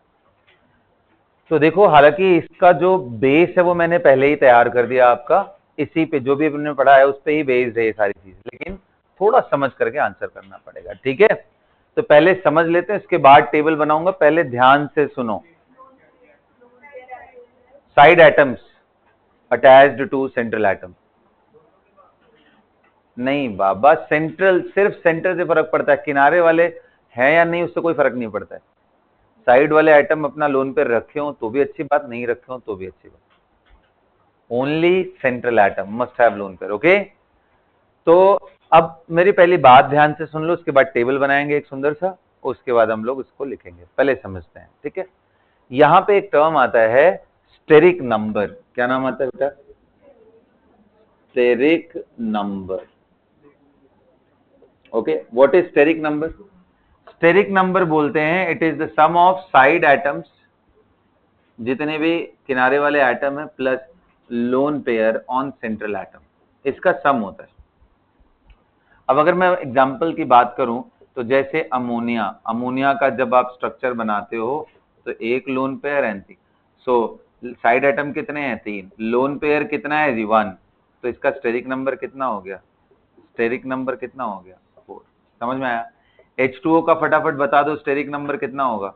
तो देखो, हालांकि इसका जो बेस है वो मैंने पहले ही तैयार कर दिया आपका, इसी पे जो भी हमने पढ़ा है उस पे ही बेस्ड है ये सारी चीज, लेकिन थोड़ा समझ करके आंसर करना पड़ेगा, ठीक है? तो पहले समझ लेते हैं, इसके बाद टेबल बनाऊंगा। पहले ध्यान से सुनो। Side atoms attached to central atom. नहीं बाबा, सेंट्रल सिर्फ सेंटर से फर्क पड़ता है, किनारे वाले हैं या नहीं उससे कोई फर्क नहीं पड़ता है। साइड वाले आइटम अपना लोन पे रखे हो तो भी अच्छी बात, नहीं रखे हो तो भी अच्छी बात। Only central atom must have lone pair. Okay, तो अब मेरी पहली बात ध्यान से सुन लो, उसके बाद टेबल बनाएंगे एक सुंदर सा, उसके बाद हम लोग इसको लिखेंगे। पहले समझते हैं, ठीक है? यहां पे एक टर्म आता है स्टेरिक नंबर। क्या नाम आता है बेटा? Steric number. Okay, what is steric number? Steric number बोलते हैं it is the sum of side atoms, जितने भी किनारे वाले एटम है plus lone pair on central atom, इसका सम होता है। अब अगर मैं एग्जांपल की बात करूं तो जैसे अमोनिया, अमोनिया का जब आप स्ट्रक्चर बनाते हो तो एक loan pair and three, so side atom कितने हैं 3, लोन पेयर कितना है जी 1, तो इसका स्टेरिक नंबर कितना हो गया, स्टेरिक नंबर कितना हो गया 4। समझ में आया? H2O का फटाफट बता दो स्टेरिक नंबर कितना होगा,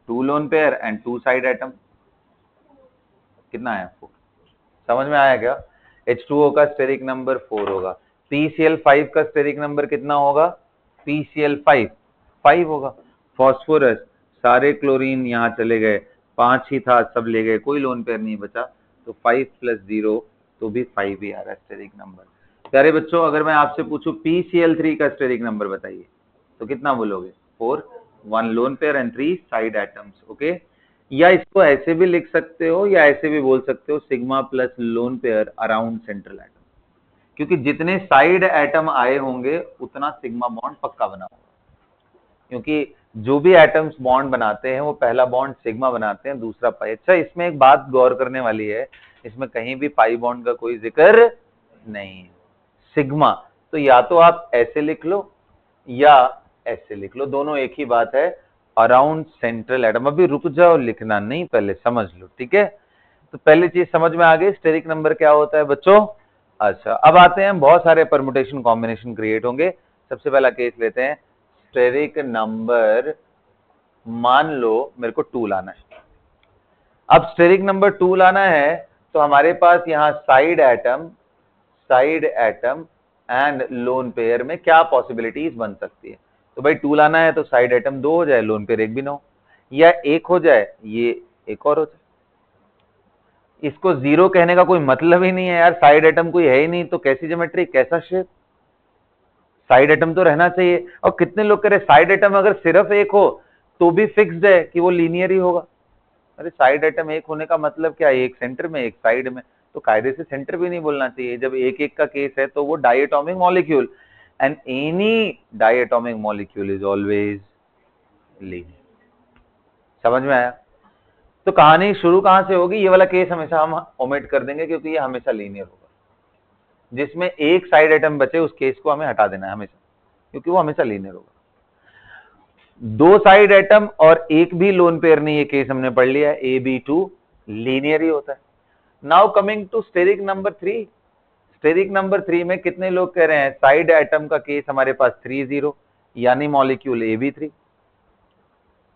2 lone pair and 2 side atom, कितना आया 4। समझ में आया क्या? H2O का स्टेरिक नंबर 4 होगा। PCl5 का स्टेरिक नंबर कितना होगा, PCl5 5 होगा। फास्फोरस, सारे क्लोरीन यहाँ चले गए, 5 ही था सब ले गए, कोई लोन पेयर नहीं बचा, तो 5 + 0 तो भी 5 ही आ रहा है स्टेरिक नंबर। प्यारे बच्चों अगर मैं आपसे पूछूं PCl3 का स्टेरिक नंबर बताइए तो कितना बोलोगे, 4, 1 lone pair and 3 side atoms. Okay, या इसको ऐसे भी लिख सकते हो या ऐसे भी बोल सकते हो sigma plus lone pair around central atom, क्योंकि जितने साइड एटम आए होंगे उतना सिग्मा बॉन्ड पक्का बना होगा, क्योंकि जो भी एटम्स बॉन्ड बनाते हैं वो पहला बॉन्ड सिग्मा बनाते हैं, दूसरा पाई। अच्छा, इसमें एक बात गौर करने वाली है, इसमें कहीं भी पाई बॉन्ड का कोई जिक्र नहीं है। सिग्मा तो या तो आप ऐसे लिख लो या ऐसे लिख लो, दोनों एक ही बात है, अराउंड सेंट्रल एटम। अभी रुक जाओ, लिखना नहीं, पहले समझ लो, ठीक है? तो पहली चीज समझ में आ गई स्टेरिक नंबर क्या होता है बच्चों। अच्छा, अब आते हैं, बहुत सारे परमुटेशन कॉम्बिनेशन क्रिएट होंगे। सबसे पहला केस लेते हैं, स्टेरिक नंबर मान लो मेरे को 2 लाना है। अब स्टेरिक नंबर 2 लाना है तो हमारे पास यहाँ side atom and lone pair में क्या पॉसिबिलिटीज बन सकती है। तो भाई 2 लाना है तो साइड एटम 2 हो जाए, लोन पेयर 1 भी ना हो, या 1 हो जाए, ये एक और हो जाए। इसको 0 कहने का कोई मतलब ही नहीं है यार, साइड एटम कोई है ही नहीं तो कैसी ज्योमेट्री, कैसा शेप, साइड एटम तो रहना चाहिए। और कितने लोग कह रहे साइड एटम अगर सिर्फ 1 हो तो भी फिक्स्ड है कि वो लीनियर ही होगा। अरे साइड एटम 1 होने का मतलब क्या है, एक सेंटर में एक साइड में, तो कायदे से सेंटर भी नहीं बोलना चाहिए। जब एक एक का केस है तो वो diatomic molecule, and any diatomic molecule is always linear. समझ में आया? तो कहानी शुरू कहां से होगी, ये वाला केस हमेशा हम ओमिट कर देंगे क्योंकि ये हमेशा लीनियर होगा। जिसमें एक साइड एटम बचे उस केस को हमें हटा देना है हमेशा, क्योंकि वो हमेशा लीनियर होगा। 2 साइड एटम और एक भी लोन पेयर नहीं, ये केस हमने पढ़ लिया है, AB2 लीनियर ही होता है। Now coming to steric number 3, steric number 3 में कितने लोग कह रहे हैं साइड एटम का केस हमारे पास 3 0, यानी मॉलिक्यूल AB3।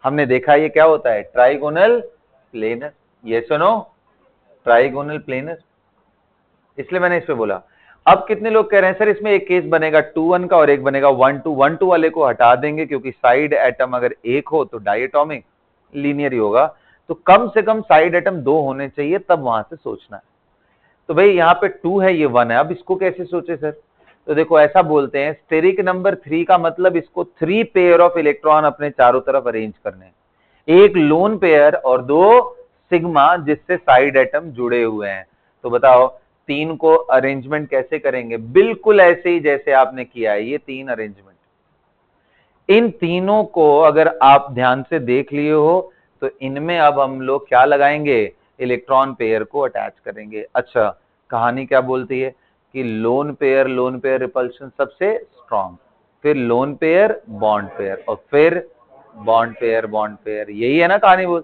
हमने देखा ये क्या होता है, ट्राइगोनल प्लेनर, ये सुनो, ट्राइगोनल प्लेनर, इसलिए मैंने इस पे बोला। अब कितने लोग कह रहे हैं सर इसमें एक केस बनेगा 2 1 का और एक बनेगा 1 2, 1 2 वाले को हटा देंगे क्योंकि साइड एटम अगर एक हो तो डायटोमिक लीनियर ही होगा, तो कम से कम साइड एटम 2 होने चाहिए, तब वहां से सोचना है। तो भाई यहाँ पे 2 है, ये 1 है, अब इसको कैसे सोचे सर। तो देखो ऐसा बोलते हैं, स्टेरिक नंबर 3 का मतलब इसको 3 पेयर ऑफ इलेक्ट्रॉन अपने चारों तरफ अरेंज करने, एक लोन पेयर और 2 सिग्मा जिससे साइड एटम जुड़े हुए हैं। तो बताओ 3 को अरेंजमेंट कैसे करेंगे, बिल्कुल ऐसे ही जैसे आपने किया है, ये 3 अरेंजमेंट। इन तीनों को अगर आप ध्यान से देख लिए हो तो इनमें अब हम लोग क्या लगाएंगे, इलेक्ट्रॉन पेयर को अटैच करेंगे। अच्छा, कहानी क्या बोलती है कि लोन पेयर रिपल्शन सबसे स्ट्रॉन्ग, फिर लोन पेयर बॉन्ड पेयर, और फिर बॉन्ड पेयर, यही है ना कहानी बोल।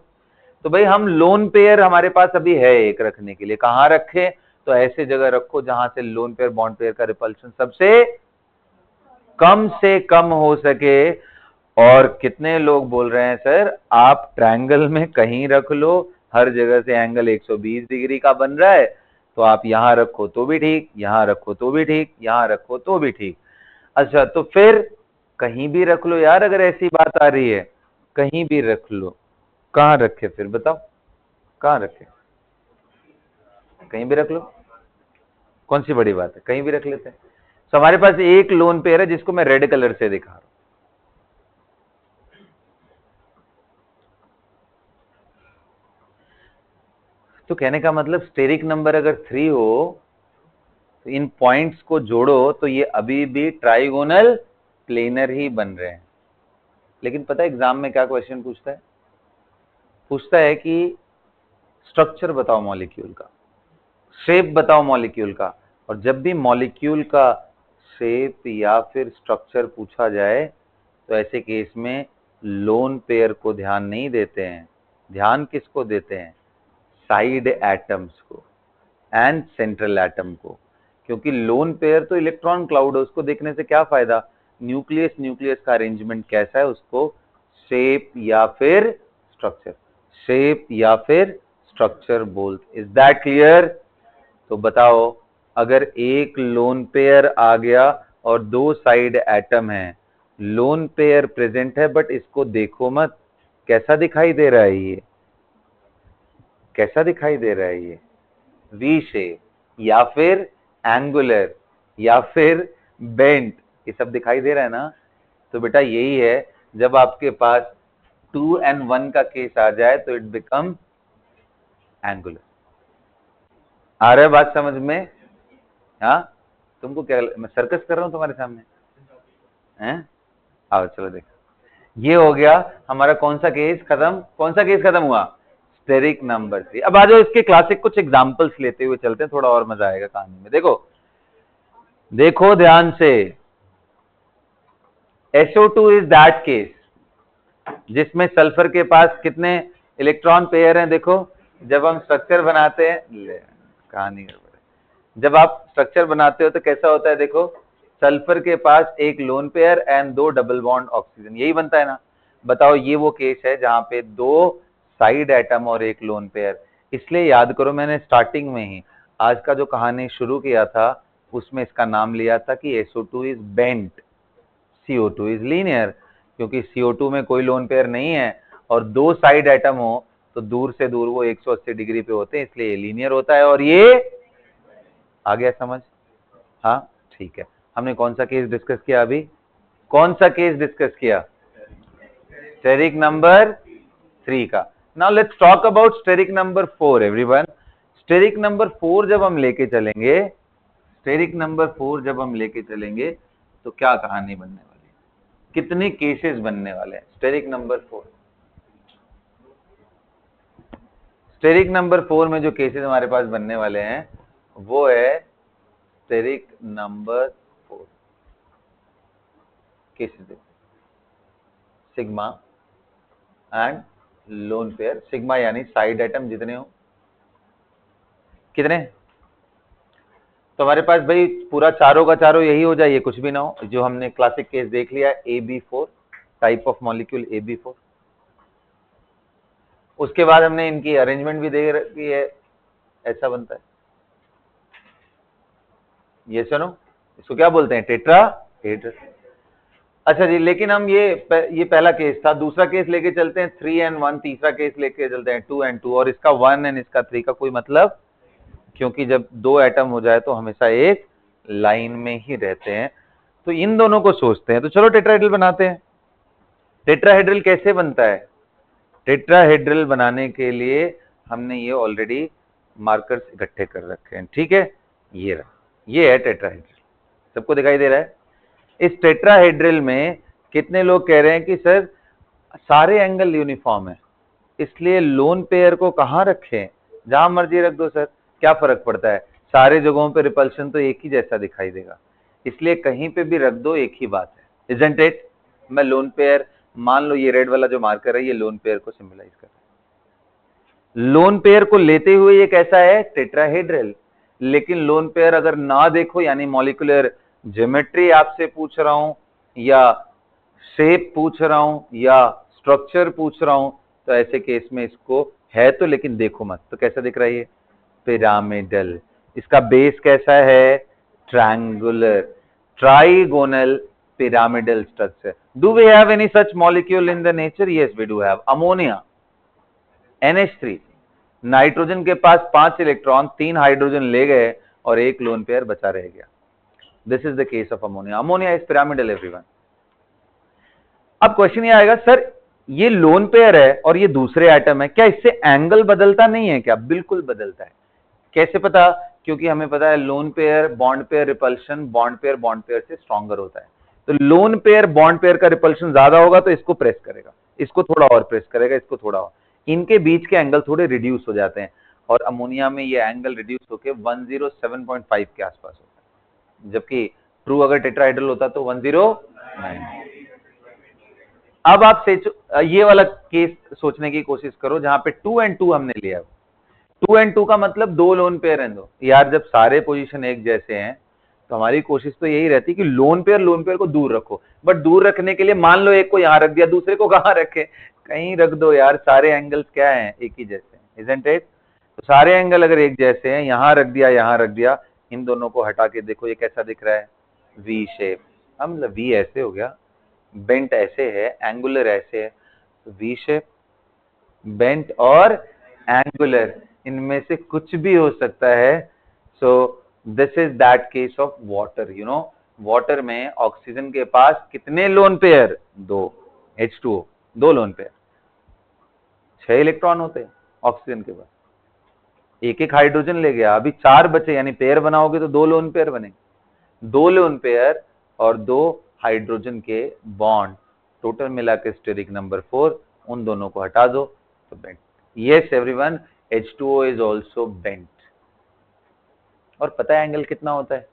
तो भाई हम लोन पेयर हमारे पास अभी है एक रखने के लिए, कहां रखे, तो ऐसे जगह रखो जहां से लोन पेयर बॉन्ड पेयर का रिपल्शन सबसे कम से कम हो सके। और कितने लोग बोल रहे हैं सर आप ट्रायंगल में कहीं रख लो, हर जगह से एंगल 120 डिग्री का बन रहा है, तो आप यहां रखो तो भी ठीक, यहां रखो तो भी ठीक, यहां रखो तो भी ठीक। अच्छा, तो फिर कहीं भी रख लो यार, अगर ऐसी बात आ रही है कहीं भी रख लो। कहां रखे फिर बताओ, कहां रखे, कहीं भी रख लो, कौन सी बड़ी बात है, कहीं भी रख लेते हैं। तो हमारे पास एक लोन पेयर है जिसको मैं रेड कलर से दिखा रहा हूं। तो कहने का मतलब स्टेरिक नंबर अगर 3 हो तो इन पॉइंट्स को जोड़ो तो ये अभी भी ट्राइगोनल प्लेनर ही बन रहे हैं। लेकिन पता है एग्जाम में क्या क्वेश्चन पूछता है? पूछता है कि स्ट्रक्चर बताओ मॉलिक्यूल का, शेप बताओ मॉलिक्यूल का। और जब भी मॉलिक्यूल का शेप या फिर स्ट्रक्चर पूछा जाए तो ऐसे केस में लोन पेयर को ध्यान नहीं देते हैं। ध्यान किसको देते हैं? साइड एटम्स को एंड सेंट्रल एटम को। क्योंकि लोन पेयर तो इलेक्ट्रॉन क्लाउड है, उसको देखने से क्या फायदा? न्यूक्लियस का अरेंजमेंट कैसा है उसको शेप या फिर स्ट्रक्चर बोलते। Is that clear? तो बताओ, अगर एक लोन पेयर आ गया और 2 साइड एटम है, लोन पेयर प्रेजेंट है बट इसको देखो मत, कैसा दिखाई दे रहा है ये? कैसा दिखाई दे रहा है ये? वी शेप या फिर एंगुलर या फिर बेंट, ये सब दिखाई दे रहा है ना? तो बेटा यही है, जब आपके पास 2 and 1 का केस आ जाए तो इट बिकम एंगुलर। आ रहा है बात समझ में? हाँ, तुमको क्या मैं सर्कस कर रहा हूं तुम्हारे सामने हैं? आओ चलो देखो, ये हो गया हमारा कौन सा केस खत्म? कौन सा केस खत्म हुआ? Steric number 3। अब आ जाओ इसके क्लासिक कुछ एग्जांपल्स लेते हुए चलते हैं, थोड़ा और मजा आएगा कहानी में। देखो ध्यान से, SO2 इज दैट केस जिसमें सल्फर के पास कितने इलेक्ट्रॉन पेयर हैं? देखो, जब हम स्ट्रक्चर बनाते हैं, कहानी जब आप स्ट्रक्चर बनाते हो तो कैसा होता है? देखो, सल्फर के पास एक loan pair and 2 double bond oxygen, यही बनता है ना? बताओ, ये वो केस है जहां पे 2 साइड एटम और एक लोन पेयर। इसलिए याद करो, मैंने स्टार्टिंग में ही आज का जो कहानी शुरू किया था उसमें इसका नाम लिया था कि SO2 is bent, CO2 is linear. क्योंकि CO2 में कोई लोन पेयर नहीं है और 2 साइड एटम हो तो दूर से दूर वो 180 डिग्री पे होते हैं, इसलिए लीनियर होता है। और ये आ गया समझ? हाँ ठीक है। हमने कौन सा केस डिस्कस किया अभी? कौन सा केस डिस्कस किया? स्टेरिक नंबर 3 का। Now let's talk about steric number 4 everyone. Steric number 4 जब हम लेके चलेंगे, तो क्या कहानी बनने वाली है? कितने केसेस बनने वाले हैं? स्टेरिक नंबर 4 में जो केसेस हमारे पास बनने वाले हैं वो है स्टेरिक नंबर 4 केसेस। देखो, sigma and lone pair. Sigma यानी साइड एटम जितने हो, कितने? तो हमारे पास भाई पूरा चारों का चारों यही हो जाए, ये कुछ भी ना हो। जो हमने क्लासिक केस देख लिया AB4, type of molecule AB4। उसके बाद हमने इनकी अरेंजमेंट भी देख रखी है, ऐसा बनता है। ये सुनो, इसको क्या बोलते हैं? टेट्राहेड्रल। अच्छा जी, लेकिन हम ये पहला केस था। दूसरा केस लेके चलते हैं 3 and 1। तीसरा केस लेके चलते हैं 2 and 2। और इसका 1 and इसका 3 का कोई मतलब, क्योंकि जब 2 एटम हो जाए तो हमेशा एक लाइन में ही रहते हैं, तो इन दोनों को सोचते हैं। तो चलो टेट्राहेड्रल बनाते हैं। टेट्राहेड्रल कैसे बनता है? टेट्राहेड्रल बनाने के लिए हमने ये ऑलरेडी मार्कर्स इकट्ठे कर रखे हैं, ठीक है? ये रहा, ये है टेट्राहेड्रल। सबको दिखाई दे रहा है? इस टेट्राहेड्रल में कितने लोग कह रहे हैं कि सर सारे एंगल यूनिफॉर्म है, इसलिए लोन पेयर को कहां रखें? जहां मर्जी रख दो सर, क्या फर्क पड़ता है? सारे जगहों पे रिपल्शन तो एक ही जैसा दिखाई देगा, इसलिए कहीं पे भी रख दो, एक ही बात है। Isn't it? मैं लोन पेयर, मान लो ये रेड वाला जो मार्कर है ये लोन पेयर को सिंबलाइज कर रहा है। लोन पेयर को लेते हुए ये कैसा है? टेट्राहेड्रल। लेकिन लोन पेयर अगर ना देखो, यानी मॉलिक्यूलर ज्योमेट्री आपसे पूछ रहा हूं या शेप पूछ रहा हूं या स्ट्रक्चर पूछ रहा हूं, तो ऐसे केस में इसको है तो लेकिन देखो मत। तो कैसा दिख रहा है ये? पिरामिडल। इसका बेस कैसा है? Triangular, trigonal pyramidal structure. Do we have any such molecule in the nature? Yes, we do have. Ammonia, NH3। Nitrogen के पास 5 इलेक्ट्रॉन, 3 हाइड्रोजन ले गए और एक लोन पेयर बचा रह गया। This is the case of ammonia. Ammonia is pyramidal everyone. अब question ये आएगा, सर ये लोन पेयर है और ये दूसरे एटम है, क्या इससे एंगल बदलता नहीं है क्या? बिल्कुल बदलता है। कैसे पता? क्योंकि हमें पता है loan pair bond pair repulsion bond pair से स्ट्रॉन्गर होता है। तो लोन पेयर बॉन्ड पेयर का रिपल्शन ज्यादा होगा तो इसको प्रेस करेगा, इसको थोड़ा और प्रेस करेगा, इसको थोड़ा और, इनके बीच के एंगल थोड़े रिड्यूस हो जाते हैं और अमोनिया में ये एंगल रिड्यूस होके 107.5 के आसपास होता है, जबकि ट्रू अगर टेट्राहेड्रल होता तो 109। अब आप ये वाला केस सोचने की कोशिश करो जहां पे 2 and 2 हमने लिया है। 2 and 2 का मतलब 2 लोन पेयर हैं दो यार, जब सारे पोजीशन एक जैसे हैं तो हमारी कोशिश तो यही रहती है कि लोन पेयर को दूर रखो, बट दूर रखने के लिए मान लो एक को यहां रख दिया, दूसरे को कहां रखे, कहीं रख दो यार, सारे एंगल्स क्या हैं, एक ही जैसे हैं, isn't it? तो सारे एंगल अगर एक जैसे हैं, यहां रख दिया, यहां रख दिया, इन दोनों को हटा के देखो ये कैसा दिख रहा है, वी शेप। हम वी ऐसे हो गया, बेंट ऐसे है, एंगुलर ऐसे है, तो वी शेप, बेंट और एंगुलर, इनमें से कुछ भी हो सकता है। So this is that case of water, you know, water में ऑक्सीजन के पास कितने lone pair, 2, H2O 2 lone pair, 6 electron होते हैं ऑक्सीजन के पास, एक एक हाइड्रोजन ले गया, अभी 4 बचे, यानी पेयर बनाओगे तो 2 लोन पेयर बनेंगे, 2 लोन पेयर और 2 हाइड्रोजन के बॉन्ड, टोटल मिला के स्टेरिक नंबर 4, उन दोनों को हटा दो तो bent. Yes everyone, H2O is also bent. और पता है एंगल कितना होता है,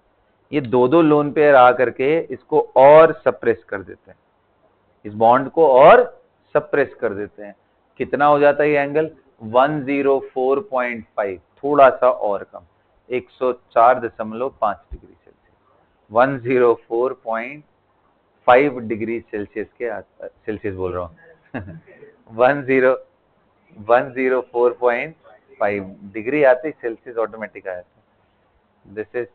ये 2 लोन पेयर आ करके इसको और सप्रेस कर देते हैं, इस बॉन्ड को और सप्रेस कर देते हैं, कितना हो जाता है ये एंगल, 104.5, थोड़ा सा और कम, 104.5 डिग्री सेल्सियस, 104.5 डिग्री सेल्सियस के आसपास, सेल्सियस बोल रहा हूँ 104.5 डिग्री आती, सेल्सियस ऑटोमेटिक आया। दिस इज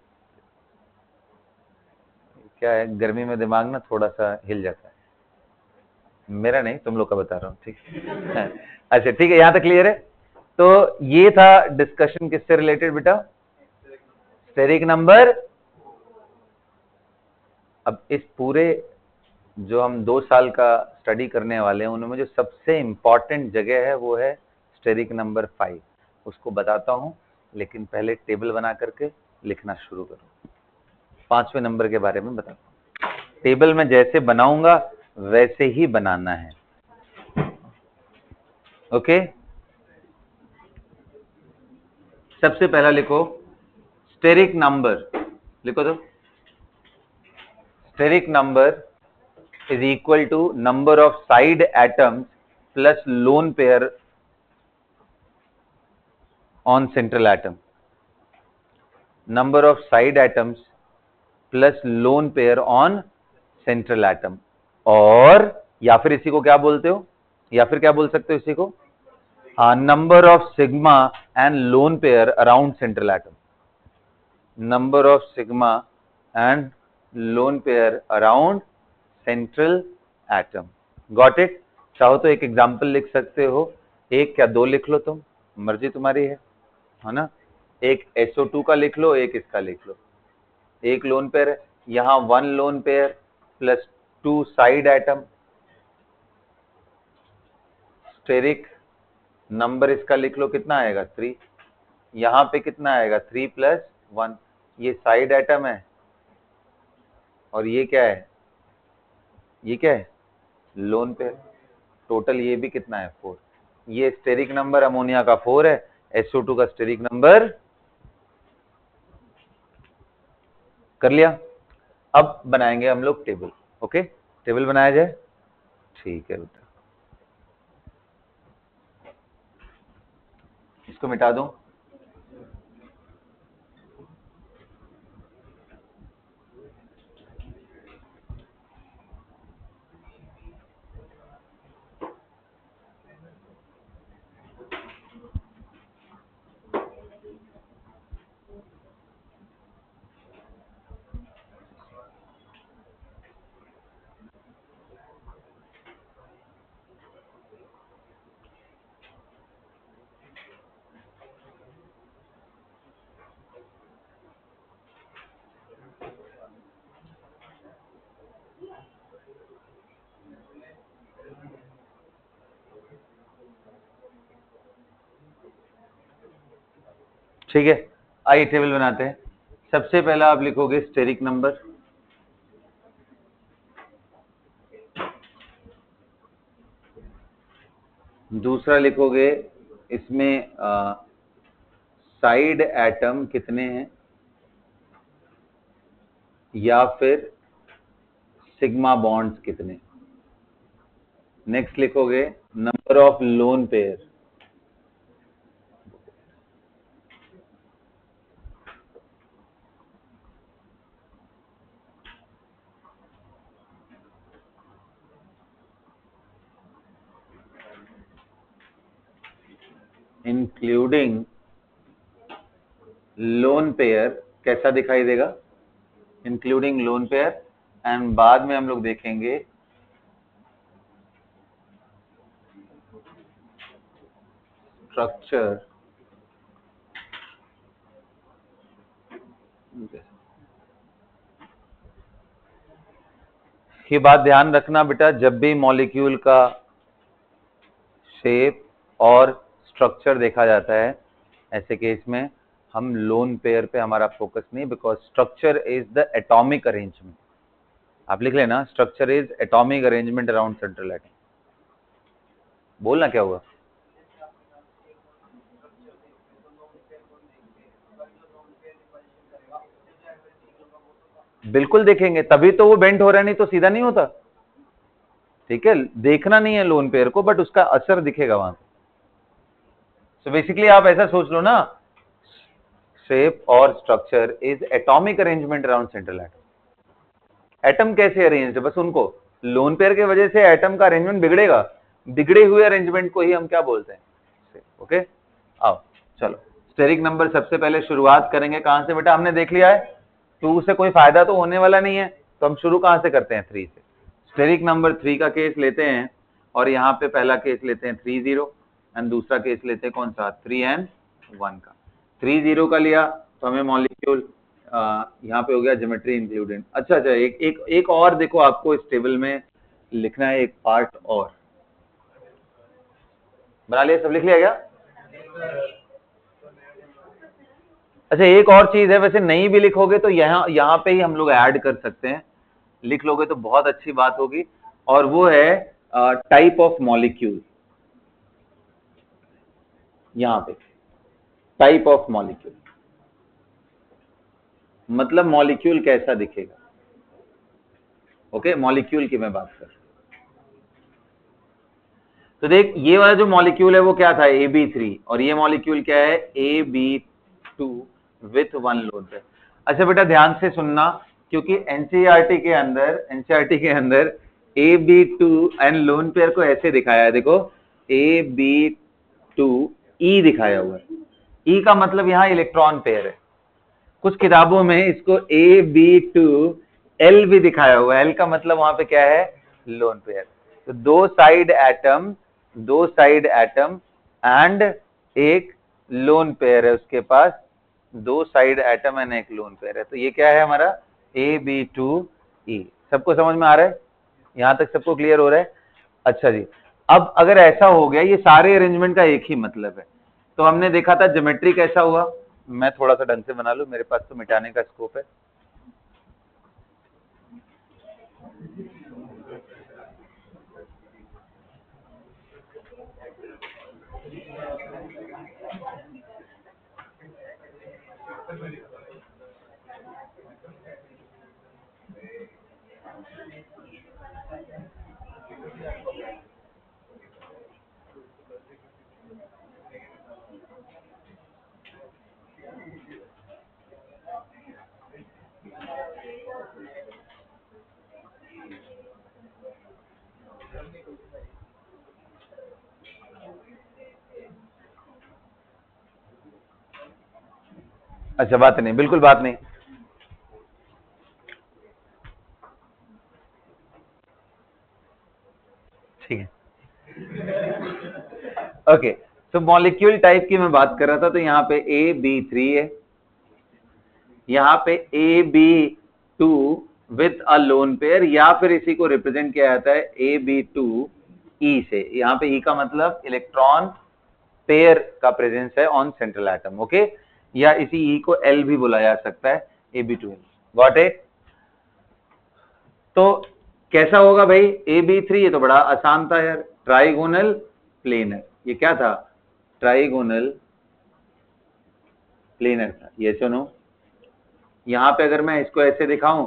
क्या है, गर्मी में दिमाग ना थोड़ा सा हिल जाता है, मेरा नहीं, तुम लोग का बता रहा हूँ, ठीक है अच्छा ठीक है, यहां तक क्लियर है। तो ये था डिस्कशन किससे रिलेटेड बेटा, स्टेरिक नंबर। अब इस पूरे जो हम 2 साल का स्टडी करने वाले हैं उनमें जो सबसे इंपॉर्टेंट जगह है वो है स्टेरिक नंबर 5, उसको बताता हूं, लेकिन पहले टेबल बना करके लिखना शुरू करो। 5वें नंबर के बारे में बताता हूं, टेबल में जैसे बनाऊंगा वैसे ही बनाना है, ओके। सबसे पहला लिखो स्टेरिक नंबर, लिखो तो steric number is equal to number of side atoms plus lone pair on central atom, number of side atoms plus lone pair on central atom, और या फिर इसी को क्या बोलते हो, या फिर क्या बोल सकते हो इसी को, हाँ, number of sigma and lone pair around central atom, number of sigma and lone pair around central atom, got it. चाहो तो एक एग्जाम्पल लिख सकते हो, एक क्या 2 लिख लो, तुम मर्जी तुम्हारी है ना, एक SO2 का लिख लो, एक इसका लिख लो, एक लोन पेयर है, यहां 1 lone pair plus 2 side atom, steric number इसका लिख लो, कितना आएगा 3, यहां पे कितना आएगा 3 + 1, ये साइड एटम है और ये क्या है, ये क्या है लोन पेयर, टोटल ये भी कितना है 4, ये स्टेरिक नंबर अमोनिया का 4 है, SO2 का स्टेरिक नंबर, कर लिया। अब बनाएंगे हम लोग टेबल, ओके, टेबल बनाया जाए, ठीक है बेटा, इसको मिटा दूं, ठीक है, आइए टेबल बनाते हैं। सबसे पहला आप लिखोगे स्टेरिक नंबर, दूसरा लिखोगे इसमें साइड एटम कितने हैं या फिर सिग्मा बॉन्ड्स कितने। नेक्स्ट लिखोगे number of lone pair, including lone pair कैसा दिखाई देगा, इंक्लूडिंग लोन पेयर। एंड बाद में हम लोग देखेंगे स्ट्रक्चर की बात ध्यान रखना बेटा, जब भी मॉलिक्यूल का शेप और स्ट्रक्चर देखा जाता है ऐसे केस में हम लोन पेयर पे हमारा फोकस नहीं, because structure is the atomic arrangement. आप लिख लेना structure is atomic arrangement around central atom. बोलना क्या हुआ, बिल्कुल देखेंगे, तभी तो वो बेंड हो रहा है, नहीं तो सीधा नहीं होता। ठीक है, देखना नहीं है लोन पेयर को, बट उसका असर दिखेगा वहां। सो बेसिकली आप ऐसा सोच लो ना, शेप और structure is atomic arrangement around central atom. Atom कैसे अरेंज्ड है, बस उनको लोन पेयर की वजह से एटम का अरेंजमेंट बिगड़ेगा, बिगड़े हुए अरेंजमेंट को ही हम क्या बोलते हैं। ओके, आओ चलो स्टेरिक नंबर सबसे पहले शुरुआत करेंगे कहां से बेटा, हमने देख लिया है 2 से कोई फायदा तो होने वाला नहीं है, तो हम शुरू कहां से करते हैं 3 से। स्टेरिक नंबर 3 का केस लेते हैं, और यहाँ पे पहला केस लेते हैं 30 एंड दूसरा केस लेते हैं कौन सा 3 and 1 का। 30 का लिया तो हमें मॉलिक्यूल यहाँ पे हो गया ज्योमेट्री इंक्लूडेड। अच्छा, एक और देखो, आपको इस टेबल में लिखना है एक पार्ट और। बना लिया, सब लिख लिया क्या? अच्छा, एक और चीज है, वैसे नहीं भी लिखोगे तो यहाँ पे ही हम लोग ऐड कर सकते हैं, लिख लोगे तो बहुत अच्छी बात होगी, और वो है टाइप ऑफ मॉलिक्यूल। यहाँ पे टाइप ऑफ मॉलिक्यूल मतलब मॉलिक्यूल कैसा दिखेगा। ओके, मॉलिक्यूल की मैं बात कर रहा हूं। तो देख, ये वाला जो मॉलिक्यूल है वो क्या था AB3, और ये मॉलिक्यूल क्या है AB2 विथ 1 लोन पेयर। अच्छा बेटा ध्यान से सुनना, क्योंकि एनसीईआरटी के अंदर AB2 एंड लोन पेयर को ऐसे दिखाया है, देखो AB2E दिखाया हुआ है। E का मतलब यहाँ इलेक्ट्रॉन पेयर है, कुछ किताबों में इसको AB2L भी दिखाया हुआ है। L का मतलब वहां पे क्या है, लोन पेयर। तो दो साइड एटम एंड एक लोन पेयर है उसके पास, 2 साइड एटम एंड एक लोन पेयर है। तो ये क्या है हमारा AB2E। सबको समझ में आ रहा है, यहां तक सबको क्लियर हो रहा है? अच्छा जी, अब अगर ऐसा हो गया, ये सारे अरेंजमेंट का एक ही मतलब है, तो हमने देखा था ज्योमेट्री कैसा हुआ। मैं थोड़ा सा ढंग से बना लूं, मेरे पास तो मिटाने का स्कोप है। अच्छा, बात नहीं, बिल्कुल बात नहीं। ठीक है, ओके। तो मॉलिक्यूल टाइप की मैं बात कर रहा था, तो यहाँ पे AB3 है, यहाँ पे AB2 with a lone pair, या फिर इसी को रिप्रेजेंट किया जाता है AB2E से। यहाँ पे E का मतलब इलेक्ट्रॉन पेयर का प्रेजेंस है ऑन सेंट्रल एटम। ओके, या इसी E को L भी बोला जा सकता है, AB2L। Got it? तो कैसा होगा भाई AB3? ये तो बड़ा आसान था यार, ट्राइगोनल प्लेनर। ये क्या था? ट्राइगोनल प्लेनर था। ये सुनो, यहाँ पे अगर मैं इसको ऐसे दिखाऊं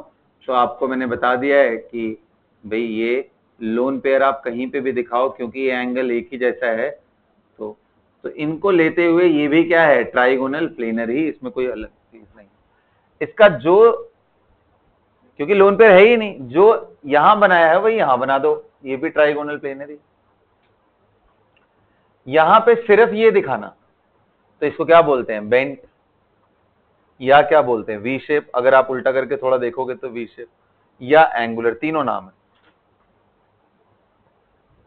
तो आपको मैंने बता दिया है कि भाई ये लोन पेयर आप कहीं पे भी दिखाओ, क्योंकि ये एंगल एक ही जैसा है, तो इनको लेते हुए ये भी क्या है? ट्राइगोनल प्लेनर ही, इसमें कोई अलग चीज नहीं। इसका जो, क्योंकि लोन पेयर है ही नहीं, जो यहां बनाया है वही यहां बना दो, ये भी ट्राइगोनल प्लेनर ही। यहां पे सिर्फ ये दिखाना, तो इसको क्या बोलते हैं? बेंट, या क्या बोलते हैं? V shape. अगर आप उल्टा करके थोड़ा देखोगे तो वी शेप या एंगुलर, तीनों नाम है,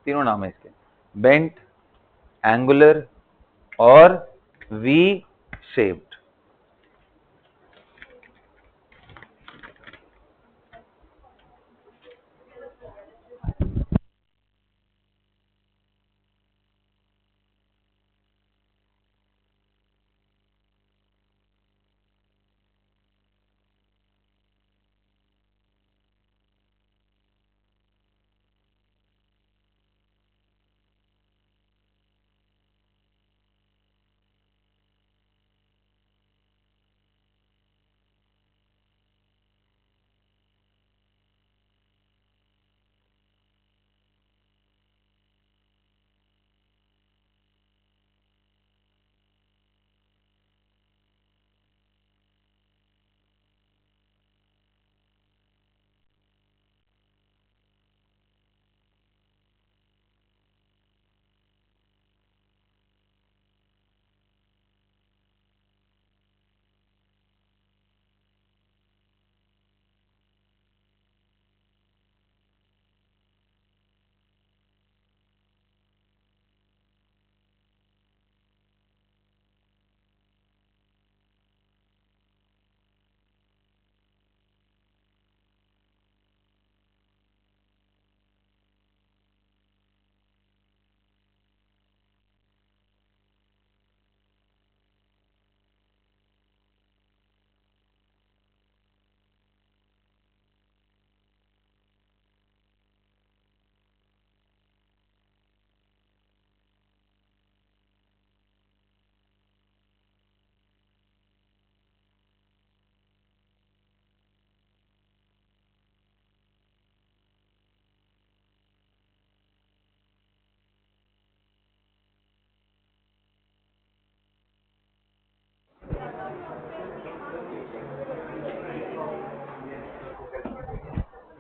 तीनों नाम है इसके, बेंट, एंगुलर और वी शेप्ड।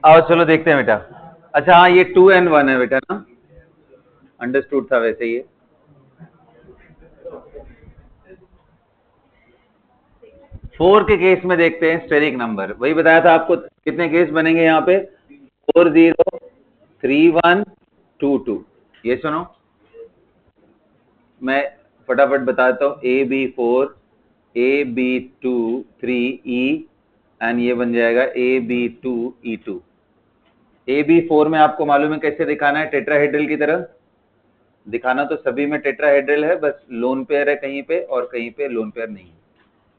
आओ चलो देखते हैं बेटा। अच्छा हाँ, ये 2 and 1 है बेटा ना, अंडरस्टूड था वैसे ये। फोर के केस में देखते हैं स्टेरिक नंबर, वही बताया था आपको, कितने केस बनेंगे यहाँ पे? 4 0 3 1 2 2। ये सुनो, मैं फटाफट बताता हूँ। AB4, AB2 3E एंड ये बन जाएगा AB2 E2। AB4 में आपको मालूम है कैसे दिखाना है? टेट्राहेड्रल की तरह दिखाना, तो सभी में टेट्राहेड्रल है, बस लोन पेयर है कहीं पे और कहीं पे लोन पेयर नहीं है।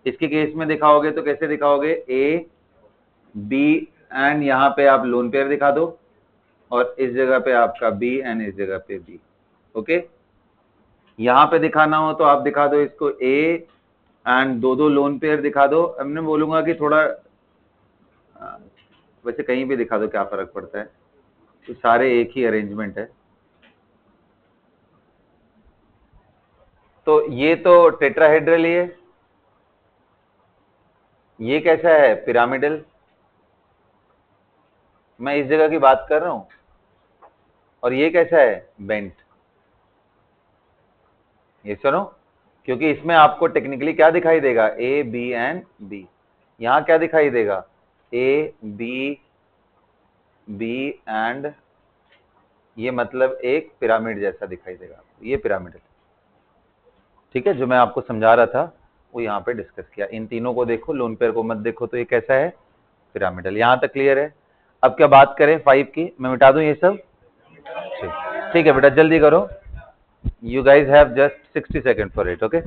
इसके केस में दिखाओगे तो कैसे दिखाओगे? A B एंड यहाँ पे आप लोन पेयर दिखा दो, और इस जगह पे आपका B एंड इस जगह पे B। ओके, यहां पे दिखाना हो तो आप दिखा दो इसको A एंड दो लोन पेयर दिखा दो। अब मैं बोलूंगा कि थोड़ा वैसे कहीं भी दिखा दो, क्या फर्क पड़ता है, तो सारे एक ही अरेंजमेंट है। तो ये तो टेट्राहेड्रल ही है, ये कैसा है? पिरामिडल। मैं इस जगह की बात कर रहा हूं, और ये कैसा है? बेंट। ये सुनो, क्योंकि इसमें आपको टेक्निकली क्या दिखाई देगा? A B and B। यहां क्या दिखाई देगा? A B B एंड, ये मतलब एक पिरामिड जैसा दिखाई देगा, ये पिरामिड। ठीक है, जो मैं आपको समझा रहा था वो यहाँ पे डिस्कस किया। इन तीनों को देखो, लोन पेयर को मत देखो, तो ये कैसा है? पिरामिडल। यहाँ तक क्लियर है? अब क्या बात करें 5 की? मैं मिटा दूं ये सब? ठीक है बेटा, जल्दी करो। You guys have just 60 second for it. Okay,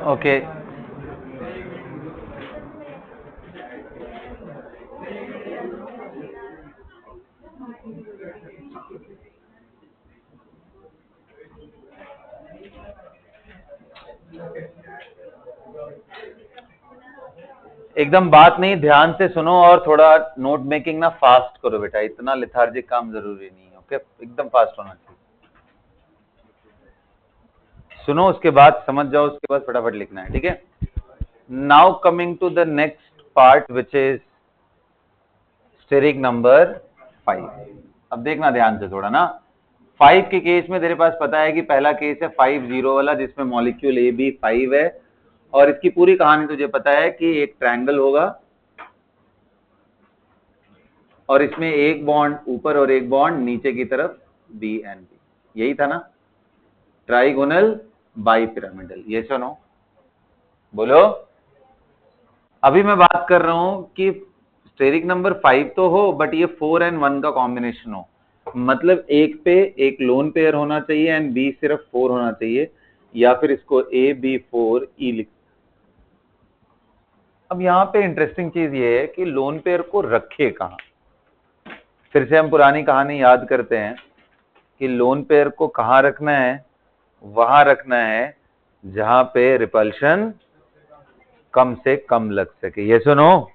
okay एकदम बात नहीं, ध्यान से सुनो और थोड़ा नोट मेकिंग ना फास्ट करो बेटा, इतना लेथार्जिक काम जरूरी नहीं है। ओके, एकदम फास्ट होना चाहिए। सुनो, उसके बाद समझ जाओ, उसके बाद फटाफट लिखना है, ठीक है। Now coming to the next part which is steric number 5। अब देखना ध्यान से थोड़ा ना, 5 के केस में तेरे पास पता है कि पहला केस है 5-0 वाला, जिसमें मॉलिक्यूल ए बी 5 है, और इसकी पूरी कहानी तुझे पता है कि एक ट्रायंगल होगा और इसमें एक बॉन्ड ऊपर और एक बॉन्ड नीचे की तरफ बी एंड बी, यही था ना, ट्राइगोनल बाई पिरामिडल, ये सुनो बोलो। अभी मैं बात कर रहा हूं कि स्टेरिक नंबर 5 तो हो, बट ये 4 and 1 का कॉम्बिनेशन हो, मतलब एक पे एक लोन पेयर होना चाहिए एंड बी सिर्फ 4 होना चाहिए, या फिर इसको AB4E लिख। अब यहां पे इंटरेस्टिंग चीज ये है कि लोन पेयर को रखे कहां। फिर से हम पुरानी कहानी याद करते हैं कि लोन पेयर को कहां रखना है, वहां रखना है जहां पे रिपल्शन कम से कम लग सके, ये सुनो,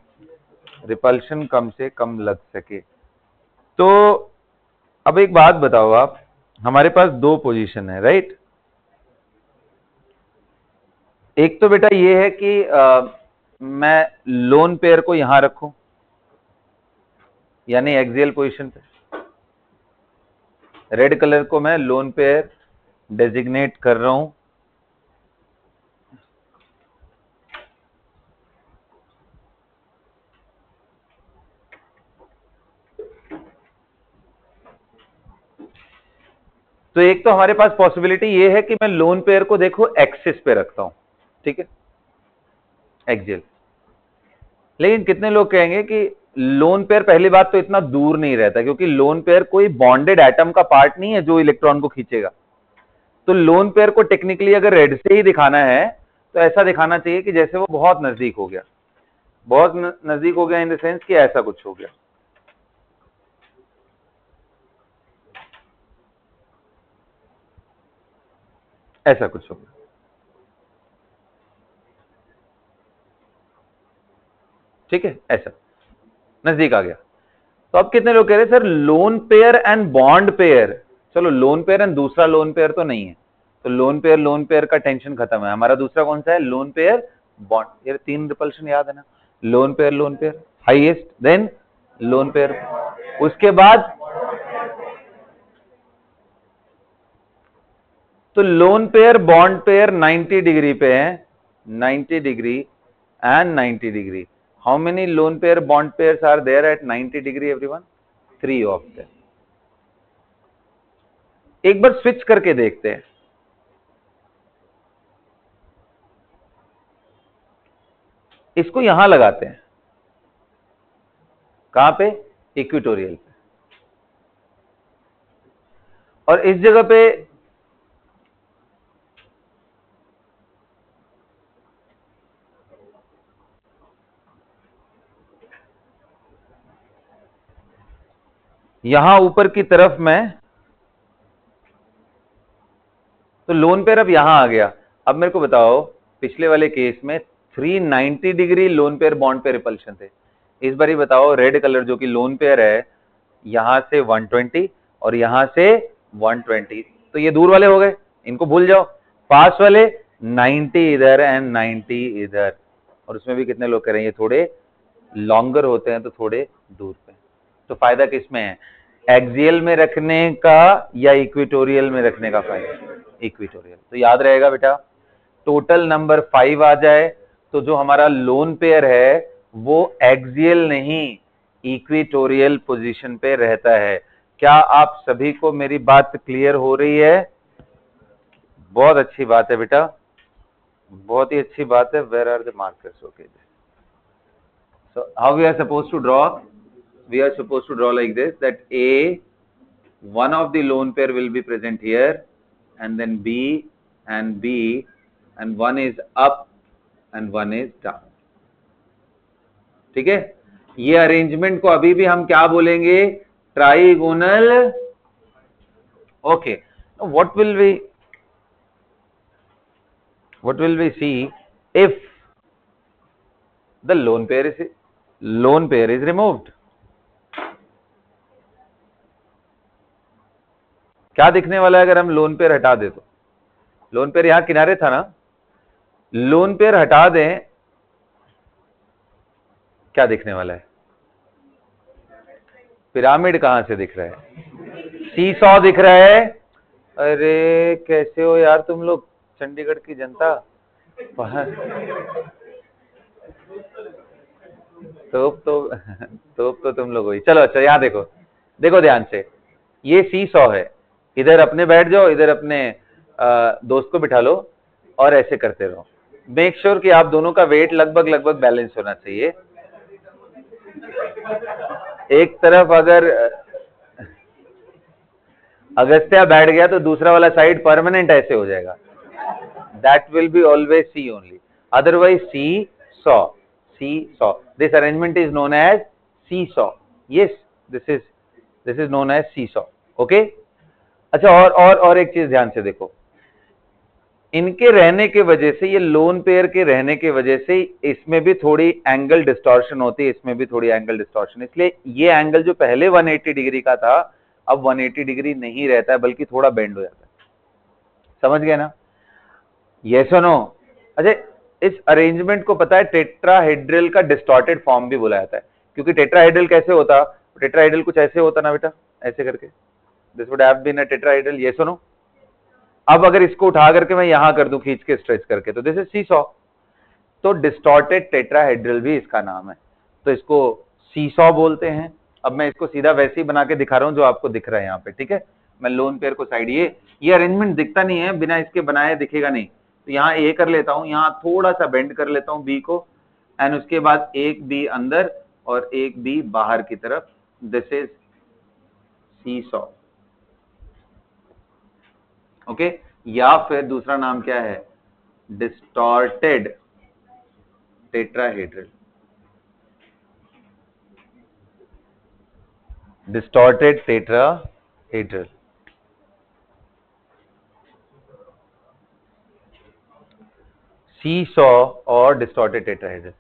रिपल्शन कम से कम लग सके। तो अब एक बात बताओ आप, हमारे पास दो पोजीशन है, राइट। एक तो बेटा ये है कि मैं लोन पेयर को यहां रखूं, यानी एक्सियल पोजीशन पे, रेड कलर को मैं लोन पेयर डेजिग्नेट कर रहा हूं, तो एक तो हमारे पास पॉसिबिलिटी ये है कि मैं लोन पेयर को देखो एक्सिस पे रखता हूं, ठीक है, एक्सियल। लेकिन कितने लोग कहेंगे कि लोन पेयर पहली बात तो इतना दूर नहीं रहता, क्योंकि लोन पेयर कोई बॉन्डेड एटम का पार्ट नहीं है जो इलेक्ट्रॉन को खींचेगा। तो लोन पेयर को टेक्निकली अगर रेड से ही दिखाना है तो ऐसा दिखाना चाहिए कि जैसे वो बहुत नजदीक हो गया, बहुत नजदीक हो गया इन द सेंस कि ऐसा कुछ हो गया, ऐसा कुछ हो गया, ठीक है, ऐसा नजदीक आ गया। तो अब कितने लोग कह रहे हैं sir loan pair and bond pair, चलो लोन पेयर एंड दूसरा लोन पेयर तो नहीं है, तो लोन पेयर का टेंशन खत्म है। हमारा दूसरा कौन सा है, लोन पेयर बॉन्ड। ये 3 रिपल्शन याद है ना, lone pair highest, then lone pair, उसके बाद तो lone pair bond pair 90 degree पे है, 90 degree and 90 degree. How many lone pair bond pairs are there at 90 degree everyone? 3 of them. एक बार स्विच करके देखते हैं, इसको यहां लगाते हैं, कहां पे, इक्वेटोरियल पे, और इस जगह पे यहां ऊपर की तरफ में, तो लोन पेयर अब यहां आ गया। अब मेरे को बताओ, पिछले वाले केस में 390 डिग्री लोन पेयर बॉन्ड पे रिपल्शन थे, इस बार ही बताओ रेड कलर जो कि लोन पेयर है, यहां से 120 और यहां से 120, तो ये दूर वाले हो गए, इनको भूल जाओ, पास वाले 90 इधर एंड 90 इधर, और उसमें भी कितने लोग कह रहे हैं ये थोड़े लॉन्गर होते हैं तो थोड़े दूर पे। तो फायदा किसमें है, एक्सियल में रखने का या इक्वेटोरियल में रखने का फायदा, इक्वेटोरियल। तो याद रहेगा बेटा, टोटल नंबर 5 आ जाए तो जो हमारा लोन पेयर है वो एक्सियल नहीं इक्वेटोरियल पोजीशन पे रहता है। क्या आप सभी को मेरी बात क्लियर हो रही है? बहुत अच्छी बात है बेटा, बहुत ही अच्छी बात है। Where are the markers? Okay, so how we are supposed to draw, we are supposed to draw like this, that A, one of the lone pair will be present here, and then B and B and one is up and one is down. ठीक है, ये arrangement को अभी भी हम क्या बोलेंगे? Trigonal. Okay, what will we see if the lone pair is removed? क्या दिखने वाला है अगर हम लोन पेयर हटा दे? तो लोन पेयर यहां किनारे था ना, लोन पेयर हटा दें, क्या दिखने वाला है? पिरामिड कहां से दिख रहा है? सीसॉ दिख रहा है. अरे कैसे हो यार तुम लोग, चंडीगढ़ की जनता. तो तुम लोग हुई. चलो अच्छा, यहां देखो, देखो ध्यान से, ये सीसॉ है. इधर अपने बैठ जाओ, इधर अपने दोस्त को बिठा लो और ऐसे करते रहो. मेक श्योर कि आप दोनों का वेट लगभग बैलेंस होना चाहिए. एक तरफ अगर अगस्त्या बैठ गया तो दूसरा वाला साइड परमानेंट ऐसे हो जाएगा. That will be always see only, otherwise seesaw. This arrangement is known as seesaw. Yes, this is known as seesaw. Okay. अच्छा, और एक चीज ध्यान से देखो, इनके रहने की वजह से, ये लोन पेयर के रहने की वजह से इसमें भी थोड़ी एंगल डिस्टॉर्शन होती है, इसमें भी थोड़ी एंगल डिस्टॉर्शन. इसलिए ये एंगल जो पहले 180 डिग्री का था अब 180 डिग्री नहीं रहता है, बल्कि थोड़ा बेंड हो जाता है. समझ गए ना? यस और नो? अच्छा, इस अरेंजमेंट को पता है टेट्राहेड्रल का डिस्टॉर्टेड फॉर्म भी बोला जाता है, क्योंकि टेट्राहेड्रल कैसे होता? टेट्राहेड्रल कुछ ऐसे होता ना बेटा, ऐसे करके. This would have been a tetrahedral. Yes और नो? अब अगर इसको उठा करके मैं यहां कर दूं, खींच के स्ट्रेच करके, तो दिस इज सीसॉ. तो डिस्टॉर्टेड टेट्राहेड्रल भी इसका नाम है, तो इसको सीसॉ बोलते हैं. अब मैं इसको सीधा वैसे ही बना के दिखा रहा हूं जो आपको दिख रहा है यहाँ पे. ठीक है, मैं लोन पेयर को साइड, ये अरेंजमेंट दिखता नहीं है, बिना इसके बनाए दिखेगा नहीं. तो यहाँ ए कर लेता हूं, यहाँ थोड़ा सा बेंड कर लेता हूं बी को, एंड उसके बाद एक बी अंदर और एक बी बाहर की तरफ. This is seesaw. ओके, या फिर दूसरा नाम क्या है? Distorted tetrahedral. Distorted tetrahedral. Seesaw और डिस्टॉर्टेड टेट्राहेड्रल.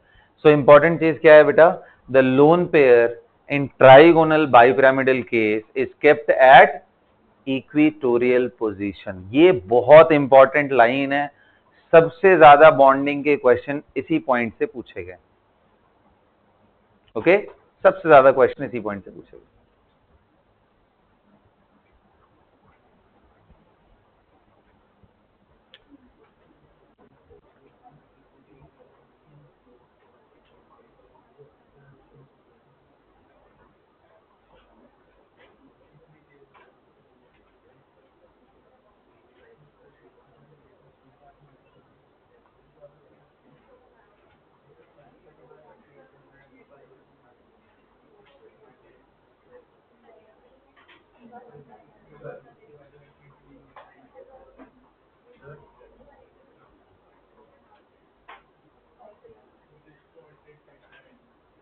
सो इंपॉर्टेंट चीज क्या है बेटा? The lone pair in trigonal bipyramidal case is kept at equatorial position. ये बहुत इंपॉर्टेंट लाइन है, सबसे ज्यादा बॉन्डिंग के क्वेश्चन इसी पॉइंट से पूछे गए. ओके, सबसे ज्यादा क्वेश्चन इसी पॉइंट से पूछे गए.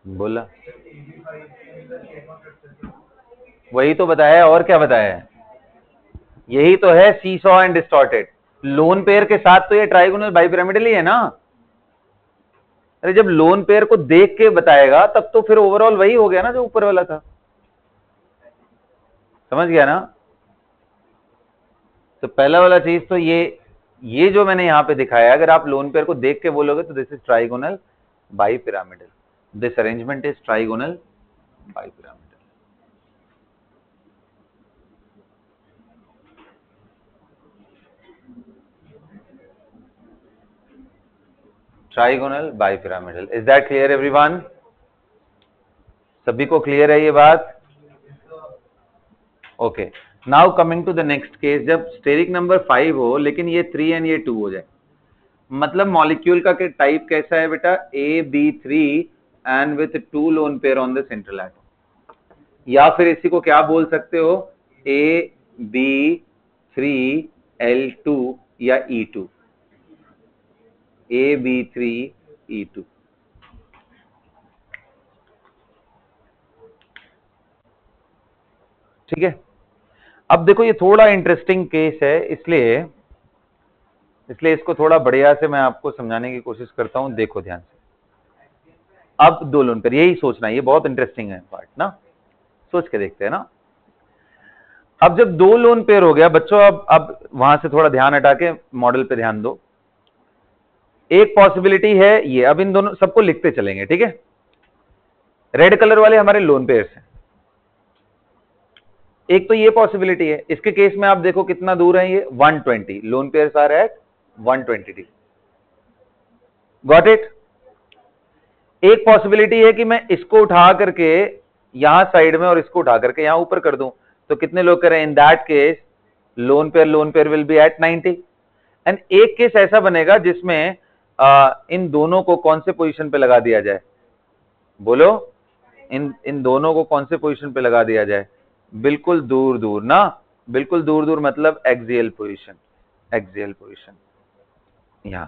बोला, वही तो बताया, और क्या बताया है? यही तो है seesaw and distorted. Lone pair के साथ तो ये ट्राइगोनल बाइपिरामिडल ही है ना. अरे जब लोन पेयर को देख के बताएगा तब तो फिर ओवरऑल वही हो गया ना जो ऊपर वाला था. समझ गया ना? तो पहला वाला चीज तो ये जो मैंने यहां पे दिखाया, अगर आप लोन पेयर को देख के बोलोगे तो this is trigonal bipyramidal. This arrangement is trigonal bipyramidal. Trigonal bipyramidal. Is that clear everyone? सभी को क्लियर है ये बात? Okay, now coming to the next case. जब स्टेरिक नंबर 5 हो लेकिन ये 3 एंड ये 2 हो जाए, मतलब मॉलिक्यूल का टाइप कैसा है बेटा? AB3 and with 2 lone pair on the central atom. या फिर इसी को क्या बोल सकते हो? AB3L2 या E2. AB3E2। ठीक है, अब देखो ये थोड़ा इंटरेस्टिंग केस है, इसलिए इसको थोड़ा बढ़िया से मैं आपको समझाने की कोशिश करता हूं। देखो ध्यान से, अब दो लोन पेयर, यही सोचना, ये बहुत इंटरेस्टिंग है पार्ट ना, सोच के देखते हैं ना। अब जब दो लोन पेयर हो गया बच्चों, अब वहां से थोड़ा ध्यान हटा के मॉडल पे ध्यान दो। एक पॉसिबिलिटी है ये, अब इन दोनों सबको लिखते चलेंगे, ठीक है। रेड कलर वाले हमारे लोन पेयर्स हैं। एक तो ये पॉसिबिलिटी है, इसके केस में आप देखो कितना दूर है ये, 120, lone pairs are at 120। Got it. एक पॉसिबिलिटी है कि मैं इसको उठा करके यहां साइड में और इसको उठा करके यहां ऊपर कर दूं, तो कितने लोग करें, in that case lone pair will be at 90। And एक केस ऐसा बनेगा जिसमें इन दोनों को कौन से पोजीशन पे लगा दिया जाए, बोलो, इन दोनों को कौन से पोजीशन पे लगा दिया जाए, बिल्कुल दूर दूर ना, बिल्कुल दूर दूर मतलब एक्सियल पोजीशन, एक्सियल पोजीशन यहां।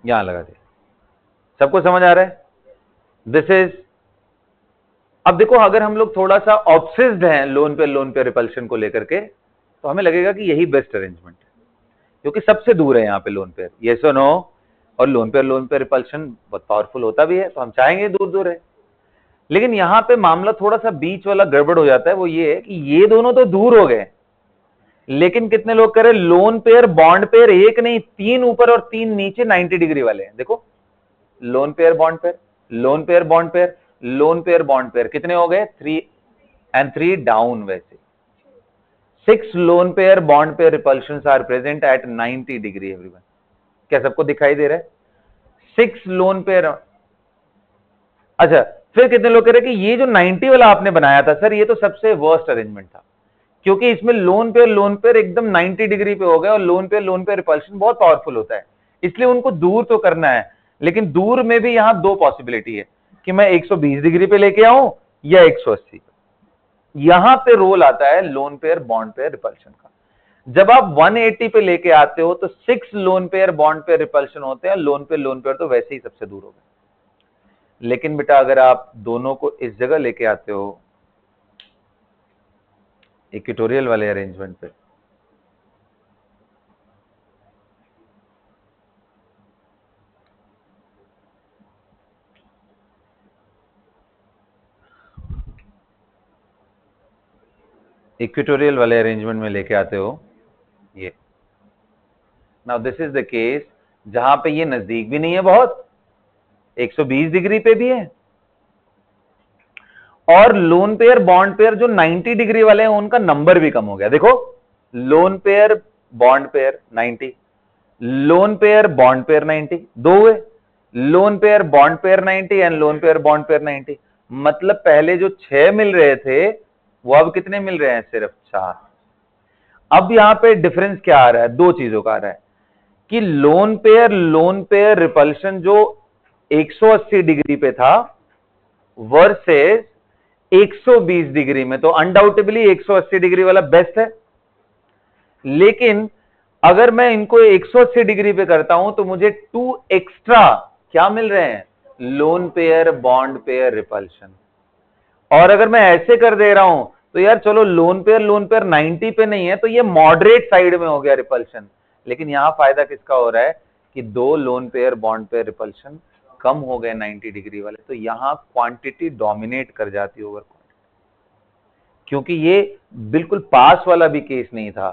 यहां लगा दिया, सबको समझ आ रहा है? दिस इज, अब देखो अगर हम लोग थोड़ा सा ऑब्सेस्ड हैं लोन पे रिपल्शन को लेकर के, तो हमें लगेगा कि यही बेस्ट अरेंजमेंट है, क्योंकि सबसे दूर है यहाँ पे लोन पेयर, येस और नो। और लोन पे रिपल्शन बहुत पावरफुल होता भी है, तो हम चाहेंगे दूर दूर है। लेकिन यहाँ पे मामला थोड़ा सा बीच वाला गड़बड़ हो जाता है, वो ये है कि ये दोनों तो दूर हो गए, लेकिन कितने लोग कह रहे, लोन पेयर बॉन्ड पेयर, एक नहीं, 3 ऊपर और 3 नीचे 90 डिग्री वाले हैं। देखो, lone pair bond pair, lone pair bond pair, lone pair bond pair, कितने हो गए, 3 and 3 डाउन। वैसे 6 lone pair bond pair repulsions are present at 90 degree everyone. क्या सबको दिखाई दे रहा है? 6 लोन पेयर। अच्छा, फिर कितने लोग कह रहे हैं कि ये जो 90 वाला आपने बनाया था सर, ये तो सबसे वर्स्ट अरेंजमेंट था, क्योंकि इसमें लोन पेयर एकदम 90 डिग्री पे हो गया, और लोन पेयर रिपल्शन बहुत पावरफुल होता है, इसलिए उनको दूर तो करना है। लेकिन दूर में भी यहां दो पॉसिबिलिटी है कि मैं 120 डिग्री पे लेके आऊं या 180। यहां पे रोल आता है loan pair bond pair repulsion का। जब आप 180 पे लेके आते हो तो 6 lone pair bond pair repulsion होते हैं, लोन पेयर तो वैसे ही सबसे दूर हो गए। लेकिन बेटा अगर आप दोनों को इस जगह लेके आते हो, इक्वेटोरियल वाले अरेंजमेंट पे, इक्वेटोरियल वाले अरेंजमेंट में लेके आते हो ये, now this is the case जहां पे ये नजदीक भी नहीं है बहुत, 120 डिग्री पे भी है, और लोन पेयर बॉन्ड पेयर जो 90 डिग्री वाले हैं उनका नंबर भी कम हो गया। देखो, lone pair bond pair 90, loan pair bond pair 90, दो हुए, loan pair bond pair 90 and lone pair bond pair 90। मतलब पहले जो 6 मिल रहे थे वो अब कितने मिल रहे हैं, सिर्फ 4। अब यहां पे डिफरेंस क्या आ रहा है, दो चीजों का आ रहा है कि लोन पेयर रिपल्शन जो 180 डिग्री पे था वर्सेस 120 डिग्री में, तो अनडाउटेबली 180 डिग्री वाला बेस्ट है। लेकिन अगर मैं इनको 180 डिग्री पे करता हूं तो मुझे 2 एक्स्ट्रा क्या मिल रहे हैं, loan pair bond pair repulsion. और अगर मैं ऐसे कर दे रहा हूं तो यार चलो लोन पेयर 90 पे नहीं है, तो ये मॉडरेट साइड में हो गया रिपल्शन। लेकिन यहां फायदा किसका हो रहा है कि दो lone pair bond pair repulsion कम हो गए 90 डिग्री वाले, तो यहां क्वांटिटी डोमिनेट कर जाती है ओवर क्वांटिटी, क्योंकि ये बिल्कुल पास वाला भी केस नहीं था।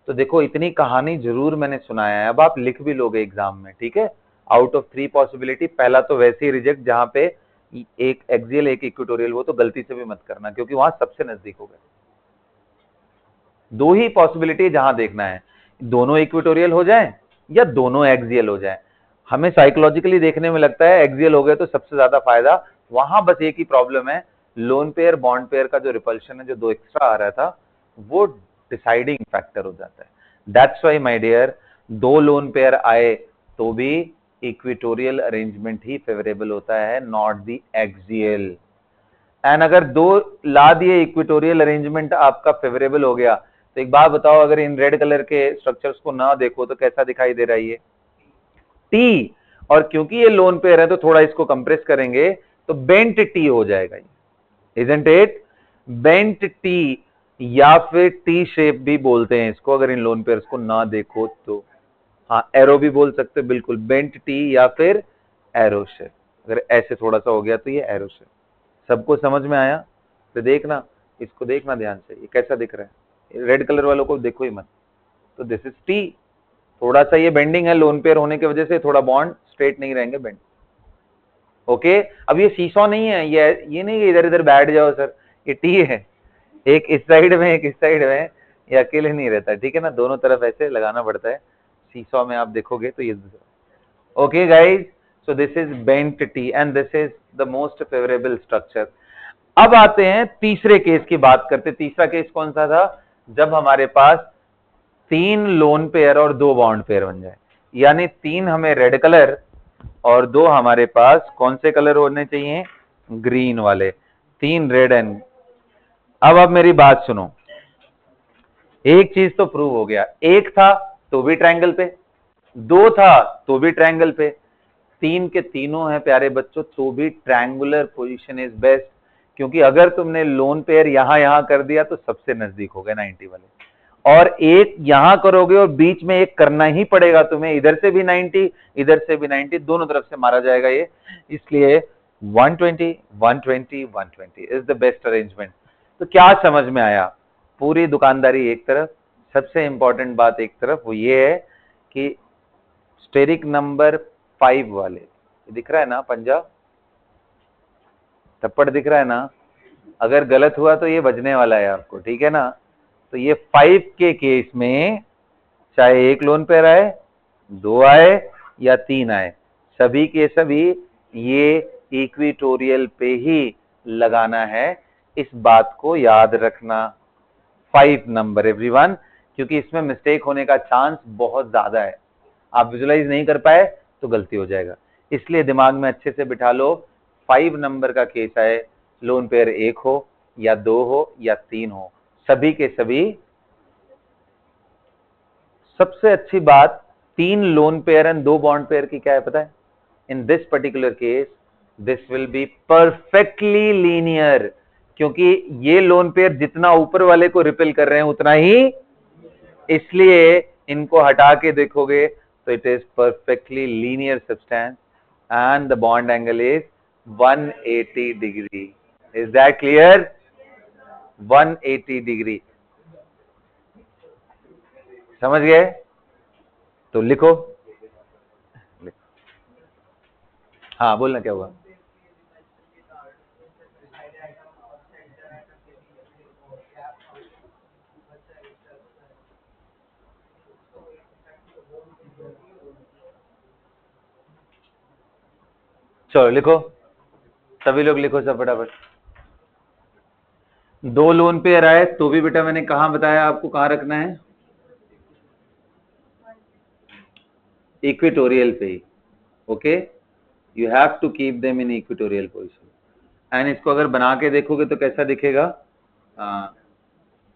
तो देखो, इतनी कहानी जरूर मैंने सुनाया है, अब आप लिख भी लोगे एग्जाम में, ठीक है। आउट ऑफ 3 पॉसिबिलिटी, पहला तो वैसे ही रिजेक्ट जहां पे एक एक्सियल एक इक्वेटोरियल, वो तो गलती से भी मत करना, क्योंकि वहां सबसे नजदीक हो गए। दो ही पॉसिबिलिटी जहां देखना है, दोनों इक्वेटोरियल हो जाए या दोनों एक्सियल हो जाए। हमें साइकोलॉजिकली देखने में लगता है एक्सियल हो गए तो सबसे ज्यादा फायदा। वहां बस एक ही प्रॉब्लम है, लोन पेयर बॉन्ड पेयर का जो रिपल्शन है, जो 2 एक्स्ट्रा आ रहा था, वो डिसाइडिंग फैक्टर हो जाता है। That's why my dear, 2 lone pair आए तो भी इक्वेटोरियल अरेंजमेंट ही फेवरेबल होता है, नॉट द एक्सियल। एंड अगर दो ला दिए इक्वेटोरियल अरेंजमेंट आपका फेवरेबल हो गया, तो एक बात बताओ, अगर इन रेड कलर के स्ट्रक्चर्स को ना देखो तो कैसा दिखाई दे रहा है ये टी, और क्योंकि ये लोन पेयर है तो थोड़ा इसको कंप्रेस करेंगे तो बेंट टी हो जाएगा ये, इजंट इट? बेंट टी या फिर टी शेप भी बोलते हैं इसको, अगर इन लोन पेयर्स को ना देखो तो। हाँ, एरो भी बोल सकते हैं, बिल्कुल, बेंट टी या फिर एरो शेप। अगर ऐसे थोड़ा सा हो गया तो ये एरो शेप। सबको समझ में आया? तो देखना, इसको देखना ध्यान से, ये कैसा दिख रहा है, रेड कलर वालों को देखो ही मत। तो दिस इज टी, थोड़ा सा ये बेंडिंग है, लोन पेयर होने की वजह से थोड़ा बॉन्ड स्ट्रेट नहीं रहेंगे, बेंड। ओके, अब ये सीसॉ नहीं है, ये नहीं कि इधर इधर बैठ जाओ सर, ये टी है, एक इस साइड में एक इस साइड में, ये अकेले नहीं रहता, ठीक है ना, दोनों तरफ ऐसे लगाना पड़ता है। सीसॉ में आप देखोगे तो ये, okay guys, so this is bent T and this is the most favourable structure. अब आते हैं तीसरे केस की बात करते। तीसरा केस कौन सा था? जब हमारे पास 3 लोन पेयर और 2 बॉन्ड पेयर बन जाए, यानी 3 हमें रेड कलर और 2 हमारे पास कौन से कलर होने चाहिए? ग्रीन वाले, 3 रेड एंड। अब मेरी बात सुनो, एक चीज तो प्रूव हो गया, एक था तो भी ट्रायंगल पे, 2 था तो भी ट्रायंगल पे, 3 के तीनों हैं प्यारे बच्चों, तो भी ट्रायंगुलर पोजीशन इज बेस्ट, क्योंकि अगर तुमने लोन पेयर यहां कर दिया तो सबसे नजदीक हो गए 90 वाले, और एक यहां करोगे और बीच में एक करना ही पड़ेगा तुम्हें, इधर से भी 90 इधर से भी 90, दोनों तरफ से मारा जाएगा ये, इसलिए 120 120 120 इज द बेस्ट अरेंजमेंट। तो क्या समझ में आया? पूरी दुकानदारी एक तरफ, सबसे इंपॉर्टेंट बात एक तरफ, वो ये है कि स्टेरिक नंबर 5 वाले, दिख रहा है ना पंजा, थप्पड़ दिख रहा है ना, अगर गलत हुआ तो ये बजने वाला है आपको, ठीक है ना। तो ये 5 के केस में चाहे एक लोन पेयर आए, 2 आए या 3 आए, सभी के सभी ये इक्वेटोरियल पे ही लगाना है, इस बात को याद रखना। 5 नंबर एवरीवन, क्योंकि इसमें मिस्टेक होने का चांस बहुत ज्यादा है, आप विजुलाइज नहीं कर पाए तो गलती हो जाएगा, इसलिए दिमाग में अच्छे से बिठा लो। 5 नंबर का केस है, लोन पेयर 1 हो या 2 हो या 3 हो, सभी के सभी। सबसे अच्छी बात 3 loan pair and 2 bond pair की क्या है पता है? In this particular case this will be perfectly linear, क्योंकि ये लोन पेयर जितना ऊपर वाले को रिपेल कर रहे हैं उतना ही, इसलिए इनको हटा के देखोगे तो it is perfectly linear substance and the bond angle is 180 degree. Is that clear? 180 degree, समझ गए? तो लिखो, हाँ बोलना क्या हुआ? चलो लिखो, सभी लोग लिखो सब फटाफट। 2 लोन पेयर आए तो भी बेटा मैंने कहा बताया आपको, कहां रखना है? इक्वेटोरियल पे ही, okay, you have to keep them in equatorial position. And इसको अगर बना के देखोगे तो कैसा दिखेगा?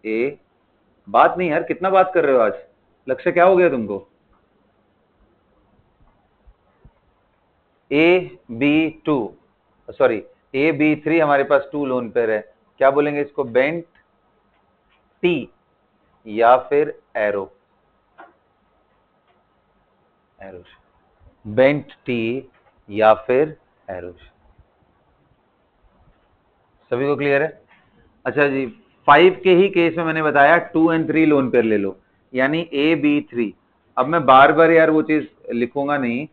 ए, बात नहीं यार, कितना बात कर रहे हो आज, लक्ष्य क्या हो गया तुमको? AB2, सॉरी AB3 हमारे पास 2 लोन पेयर है, क्या बोलेंगे इसको? बेंट टी या फिर एरो, एरो, बेंट टी या फिर एरो। सभी को क्लियर है? अच्छा जी, 5 के ही केस में मैंने बताया 2 एंड 3 लोन पेयर ले लो, यानी AB3। अब मैं बार बार यार वो चीज लिखूंगा नहीं,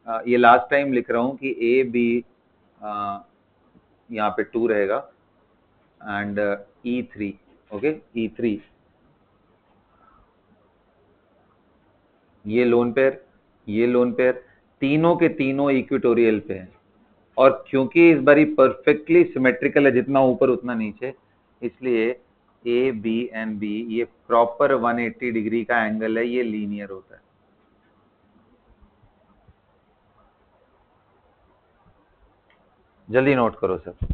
ये लास्ट टाइम लिख रहा हूं कि AB यहाँ पे 2 रहेगा एंड E3, ओके, E3 ये लोन पेयर, ये लोन पेयर, तीनों के तीनों इक्वेटोरियल पे हैं, और क्योंकि इस बारी परफेक्टली सिमेट्रिकल है, जितना ऊपर उतना नीचे, इसलिए ए बी एंड बी ये प्रॉपर 180 डिग्री का एंगल है, ये लीनियर होता है। जल्दी नोट करो सब।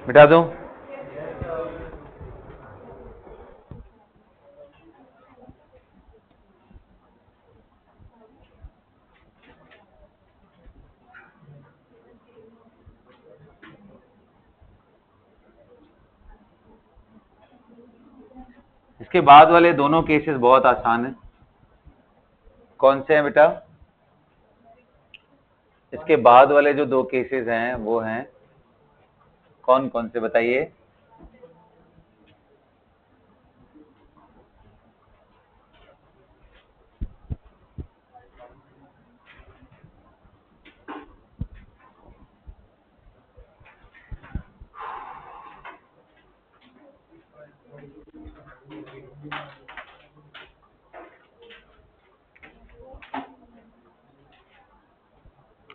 मिटा दूं? इसके बाद वाले दोनों केसेस बहुत आसान है। कौन से हैं बेटा? इसके बाद वाले जो दो केसेस हैं वो हैं कौन कौन से, बताइए।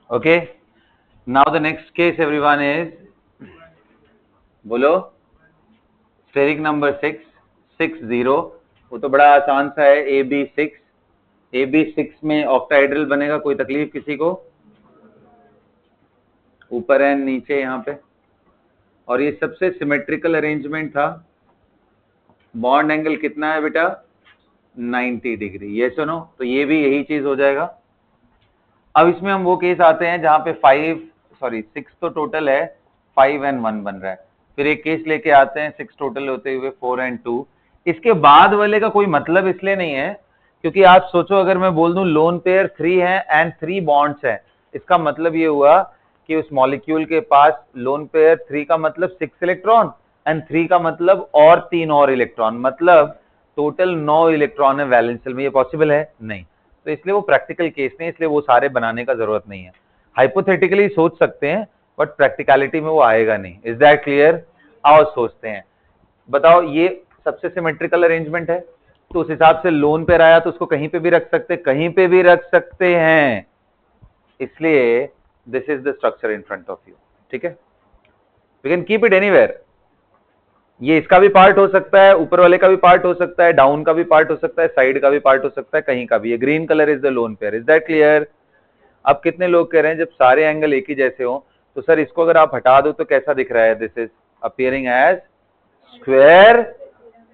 Okay, now the next case everyone is, बोलो, स्टेरिक नंबर 660। वो तो बड़ा आसान सा है, AB6। AB6 में ऑक्टाहेड्रल बनेगा, कोई तकलीफ किसी को? ऊपर है नीचे यहाँ पे, और ये सबसे सिमेट्रिकल अरेंजमेंट था। बॉन्ड एंगल कितना है बेटा? 90 डिग्री। ये सुनो, तो ये भी यही चीज हो जाएगा। अब इसमें हम वो केस आते हैं जहां पे 6 तो टोटल है, 5 and 1 बन रहा है। फिर एक केस लेके आते हैं 6 टोटल होते हुए 4 and 2। इसके बाद वाले का कोई मतलब इसलिए नहीं है क्योंकि आप सोचो, अगर मैं बोल दूं लोन पेयर 3 है एंड 3 बॉन्ड्स है, इसका मतलब ये हुआ कि उस मॉलिक्यूल के पास लोन पेयर 3 का मतलब 6 इलेक्ट्रॉन एंड 3 का मतलब और 3 और इलेक्ट्रॉन, मतलब टोटल 9 इलेक्ट्रॉन है वैलेंस शेल में। ये पॉसिबल है? नहीं। तो इसलिए वो प्रैक्टिकल केस नहीं, इसलिए वो सारे बनाने का जरूरत नहीं है। हाइपोथेटिकली सोच सकते हैं बट प्रैक्टिकलिटी में वो आएगा नहीं। Is that clear? आओ सोचते हैं, बताओ, ये सबसे सिमेट्रिकल अरेंजमेंट है तो उस हिसाब से लोन पेयर आया तो उसको कहीं पे भी रख सकते, कहीं पे भी रख सकते हैं, इसलिए this is the structure in front of you. ठीक है, we can keep it anywhere. ये इसका भी पार्ट हो सकता है, ऊपर वाले का भी पार्ट हो सकता है, डाउन का भी पार्ट हो सकता है, साइड का भी पार्ट हो सकता है, कहीं का भी। ये green colour is the lone pair. Is that clear? अब कितने लोग कह रहे हैं जब सारे एंगल एक ही जैसे हो तो सर इसको अगर आप हटा दो तो कैसा दिख रहा है? This is appearing as square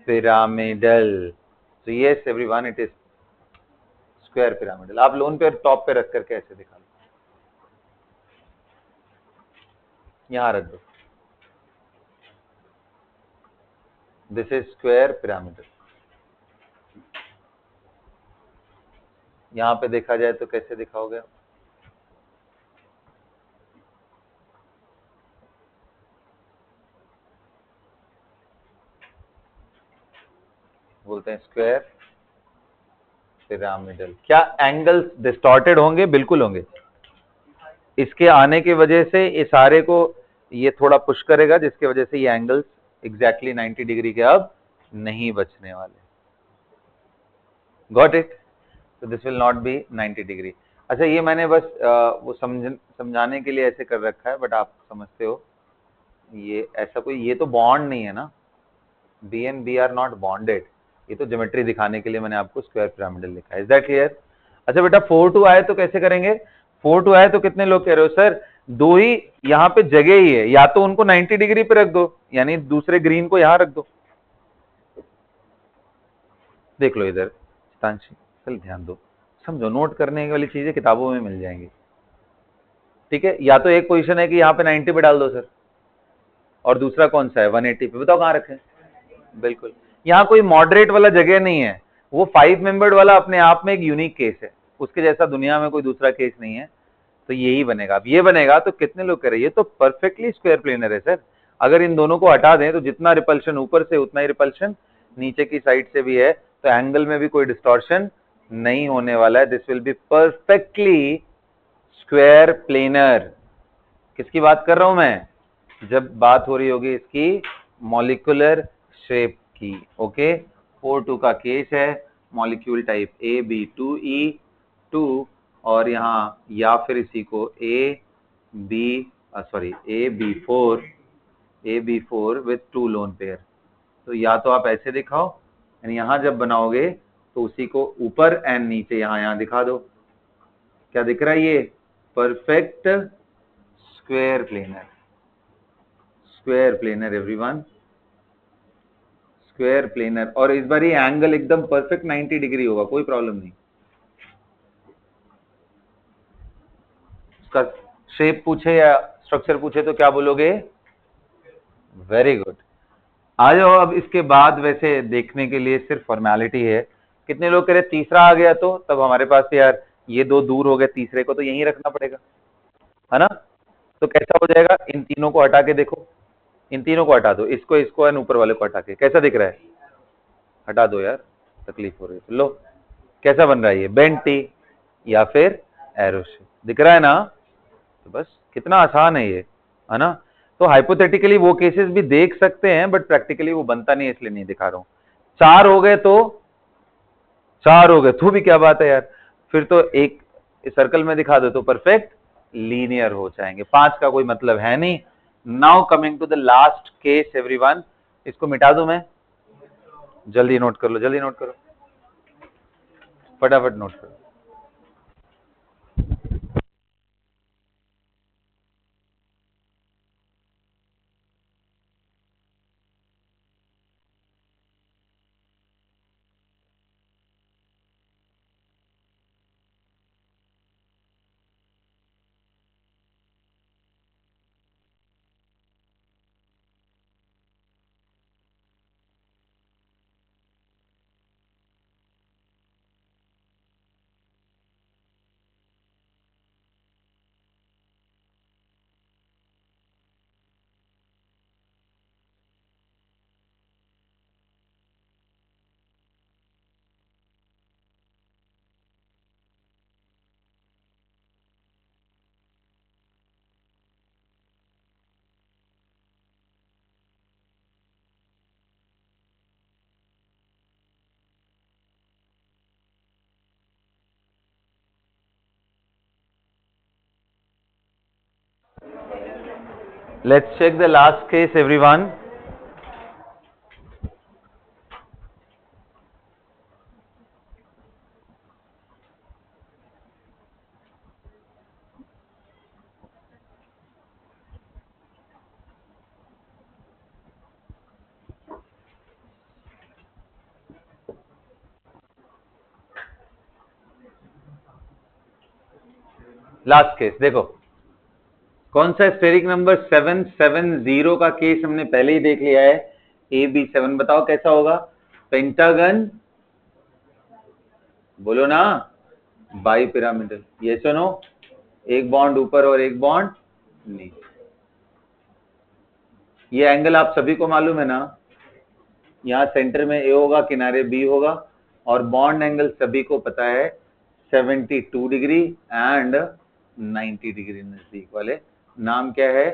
pyramidal. तो yes everyone, it is square pyramidal. आप लोन पेयर टॉप पे रख करके ऐसे दिखा लो, यहां रख दो, दिस इज स्क्वायर पिरामिडल। यहां पे देखा जाए तो कैसे दिखाओगे? बोलते हैं स्क्वायर पिरामिडल। क्या एंगल्स डिस्टॉर्टेड होंगे? बिल्कुल होंगे। इसके आने की वजह से ये सारे को ये थोड़ा पुश करेगा, जिसकी वजह से ये एंगल्स एग्जैक्टली 90 डिग्री के अब नहीं बचने वाले। Got it? तो this will not be 90 degree. अच्छा, ये मैंने बस वो समझाने के लिए ऐसे कर रखा है, बट आप समझते हो ये ऐसा कोई, ये तो बॉन्ड नहीं है ना, B and B are not bonded. ये तो ज्योमेट्री दिखाने के लिए मैंने आपको स्क्वायर पिरामिडल लिखा है। Is that clear? अच्छा बेटा, 4 2 आए तो कैसे करेंगे? 4 2 आए तो कितने लोग कह रहे हो सर दो ही यहाँ पे जगह ही है, या तो उनको 90 डिग्री पे रख दो, यानी दूसरे ग्रीन को यहां रख दो। देख लो इधर चितांशी, चल ध्यान दो, समझो, नोट करने वाली चीजें किताबों में मिल जाएंगी। ठीक है, या तो एक पोजीशन है कि यहाँ पे 90 पे डाल दो सर, और दूसरा कौन सा है 180 पे, बताओ कहां रखें? बिल्कुल, यहाँ कोई मॉडरेट वाला जगह नहीं है, वो 5 मेंबर्ड वाला अपने आप में एक यूनिक केस है, उसके जैसा दुनिया में कोई दूसरा केस नहीं है। तो यही बनेगा। अब ये बनेगा तो कितने लोग कह रहे हैं ये तो परफेक्टली स्क्वायर प्लेनर है सर। अगर इन दोनों को हटा दें तो जितना रिपल्शन ऊपर से उतना ही रिपल्शन नीचे की साइड से भी है, तो एंगल में भी कोई डिस्टॉर्शन नहीं होने वाला है। This will be perfectly square planar. किसकी बात कर रहा हूं मैं? जब बात हो रही होगी इसकी मॉलिक्यूलर शेप की। ओके, 4-2 का केस है, मॉलिक्यूल टाइप AB2E2, और यहाँ या फिर इसी को AB4 विथ 2 लोन पेयर। तो या तो आप ऐसे दिखाओ, यानी यहां जब बनाओगे तो उसी को ऊपर एंड नीचे यहां दिखा दो। क्या दिख रहा है? ये perfect square planar, square planar everyone, square planar. और इस बार ये एंगल एकदम परफेक्ट 90 डिग्री होगा, कोई प्रॉब्लम नहीं। उसका शेप पूछे या स्ट्रक्चर पूछे तो क्या बोलोगे? Very good. आ जाओ अब इसके बाद, वैसे देखने के लिए सिर्फ फॉर्मेलिटी है। कितने लोग कह रहे तीसरा आ गया तो तब हमारे पास यार ये दो दूर हो गए, तीसरे को तो यहीं रखना पड़ेगा, है ना? तो कैसा हो जाएगा? इन तीनों को हटा के देखो, इन तीनों को हटा दो, इसको इसको और ऊपर वाले को हटा के, कैसा दिख रहा है? हटा दो यार, तकलीफ हो रही है। लो कैसा बन रहा है ये? बेंड टी या फिर एरो शेप, दिख रहा है ना? तो बस कितना आसान है ये, है ना? तो हाइपोथेटिकली वो केसेस भी देख सकते हैं, बट प्रैक्टिकली वो बनता नहीं है, इसलिए नहीं दिखा रहा हूं। चार हो गए तो भी क्या बात है यार, फिर तो एक सर्कल में दिखा दो तो परफेक्ट लीनियर हो जाएंगे। 5 का कोई मतलब है नहीं। Now coming to the last case everyone, इसको मिटा दूं मैं? जल्दी नोट कर लो, जल्दी नोट करो, फटाफट नोट करो। Let's check the last case everyone. Last case देखो, कौन सा? स्फेरिक नंबर 770 का केस हमने पहले ही देख लिया है। AB7 बताओ कैसा होगा? पेंटागन, बोलो ना, बाई पिरामिडल, ये सुनो, एक बॉन्ड ऊपर और एक बॉन्ड नीचे। ये एंगल आप सभी को मालूम है ना, यहां सेंटर में ए होगा, किनारे बी होगा, और बॉन्ड एंगल सभी को पता है 72 डिग्री एंड 90 डिग्री नजदीक वाले। नाम क्या है?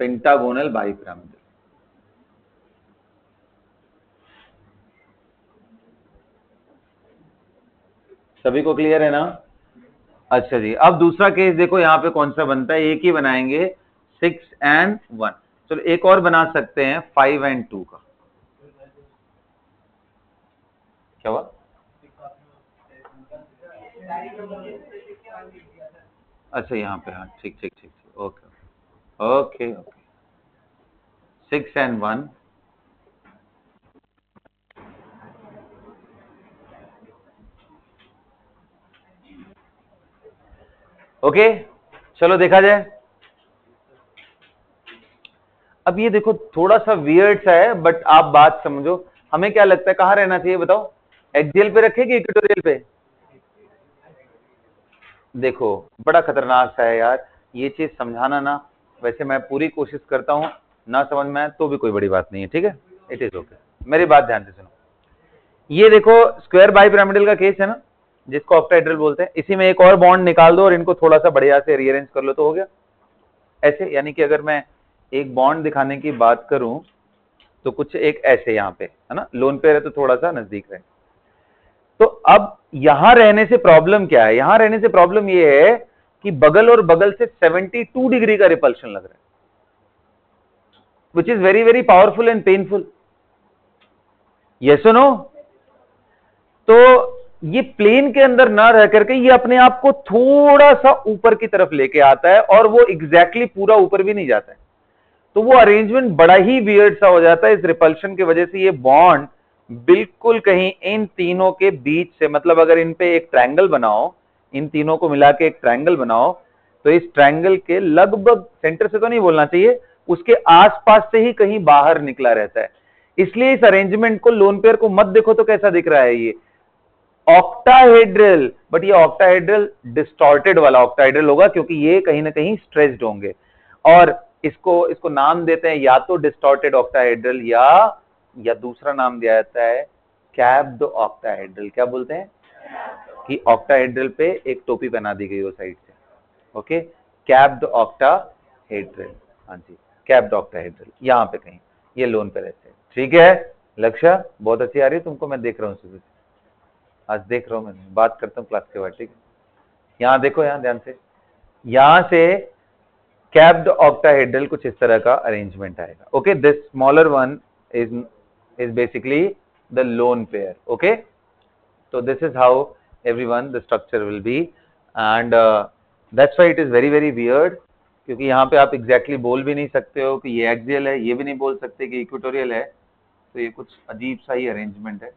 Pentagonal bi pyramidal. सभी को क्लियर है ना? अच्छा जी, अब दूसरा केस देखो, यहां पे कौन सा बनता है? एक ही बनाएंगे, 6 and 1। चलो एक और बना सकते हैं 5 and 2 का। क्या हुआ? अच्छा यहाँ पे, हाँ ठीक ठीक ठीक, okay okay okay. 6 and 1, okay. चलो देखा जाए। अब ये देखो थोड़ा सा वियर्ड सा है, बट आप बात समझो। हमें क्या लगता है कहाँ रहना चाहिए बताओ? एक्सियल पे रखे कि इक्वेटोरियल पे? देखो बड़ा खतरनाक सा है यार, ये चीज समझाना ना। वैसे मैं पूरी कोशिश करता हूँ, ना समझ में आए तो भी कोई बड़ी बात नहीं है, ठीक है? It is okay. मेरी बात ध्यान से सुनो। ये देखो स्क्वायर बाई पिरामिडल का केस है ना, जिसको ऑक्टाहेड्रल बोलते हैं। इसी में एक और बॉन्ड निकाल दो और इनको थोड़ा सा बढ़िया से रीअरेंज कर लो तो हो गया। ऐसे, यानी कि अगर मैं एक बॉन्ड दिखाने की बात करूं तो कुछ एक ऐसे यहाँ पे, है ना, लोन पेयर है तो थोड़ा सा नजदीक रहे। तो अब यहां रहने से प्रॉब्लम क्या है? यहां रहने से प्रॉब्लम ये है कि बगल और बगल से 72 डिग्री का रिपल्शन लग रहा है, which is very very powerful and painful. Yes और नो? तो ये प्लेन के अंदर ना रह करके ये अपने आप को थोड़ा सा ऊपर की तरफ लेके आता है, और वो एग्जैक्टली पूरा ऊपर भी नहीं जाता है, तो वो अरेंजमेंट बड़ा ही वियर्ड सा हो जाता है इस रिपल्शन की वजह से। ये बॉन्ड बिल्कुल कहीं इन तीनों के बीच से, मतलब अगर इन पे एक ट्रायंगल बनाओ, इन तीनों को मिला के एक ट्रायंगल बनाओ, तो इस ट्रायंगल के लगभग सेंटर से तो नहीं बोलना चाहिए, उसके आसपास से ही कहीं बाहर निकला रहता है। इसलिए इस अरेंजमेंट को, लोन पेयर को मत देखो तो कैसा दिख रहा है, ये ऑक्टाहेड्रल, बट ये ऑक्टाहेड्रल डिस्टॉर्टेड वाला ऑक्टाहेड्रल होगा, क्योंकि ये कहीं ना कहीं स्ट्रेच्ड होंगे। और इसको नाम देते हैं या तो डिस्टॉर्टेड ऑक्टाहेड्रल या दूसरा नाम दिया जाता है कैप्ड ऑक्टाहेड्रल। क्या बोलते हैं कि ऑक्टाहेड्रल पे एक टोपी पहना दी गई हो साइड से। ओके, कैप्ड ऑक्टाहेड्रल, हाँ जी, कैप्ड ऑक्टाहेड्रल, यहां पे कहीं ये लोन पे रहते हैं। ठीक है लक्ष्य, बहुत अच्छी आ रही है तुमको, मैं देख रहा हूँ सुबह, आज देख रहा हूँ, मैं बात करता हूँ क्लास के बाद। ठीक है, यहाँ देखो, यहाँ ध्यान से, यहां से कैप्ड ऑक्टाहेड्रल कुछ इस तरह का अरेंजमेंट आएगा। Okay, this smaller one is basically the lone pair. Okay, so this is how everyone the structure will be, and that's why it is very very weird, क्योंकि यहाँ पे आप exactly बोल भी नहीं सकते हो कि ये एक्सियल है, ये भी नहीं बोल सकते कि इक्वेटोरियल है, तो ये कुछ अजीब सा ही अरेंजमेंट है।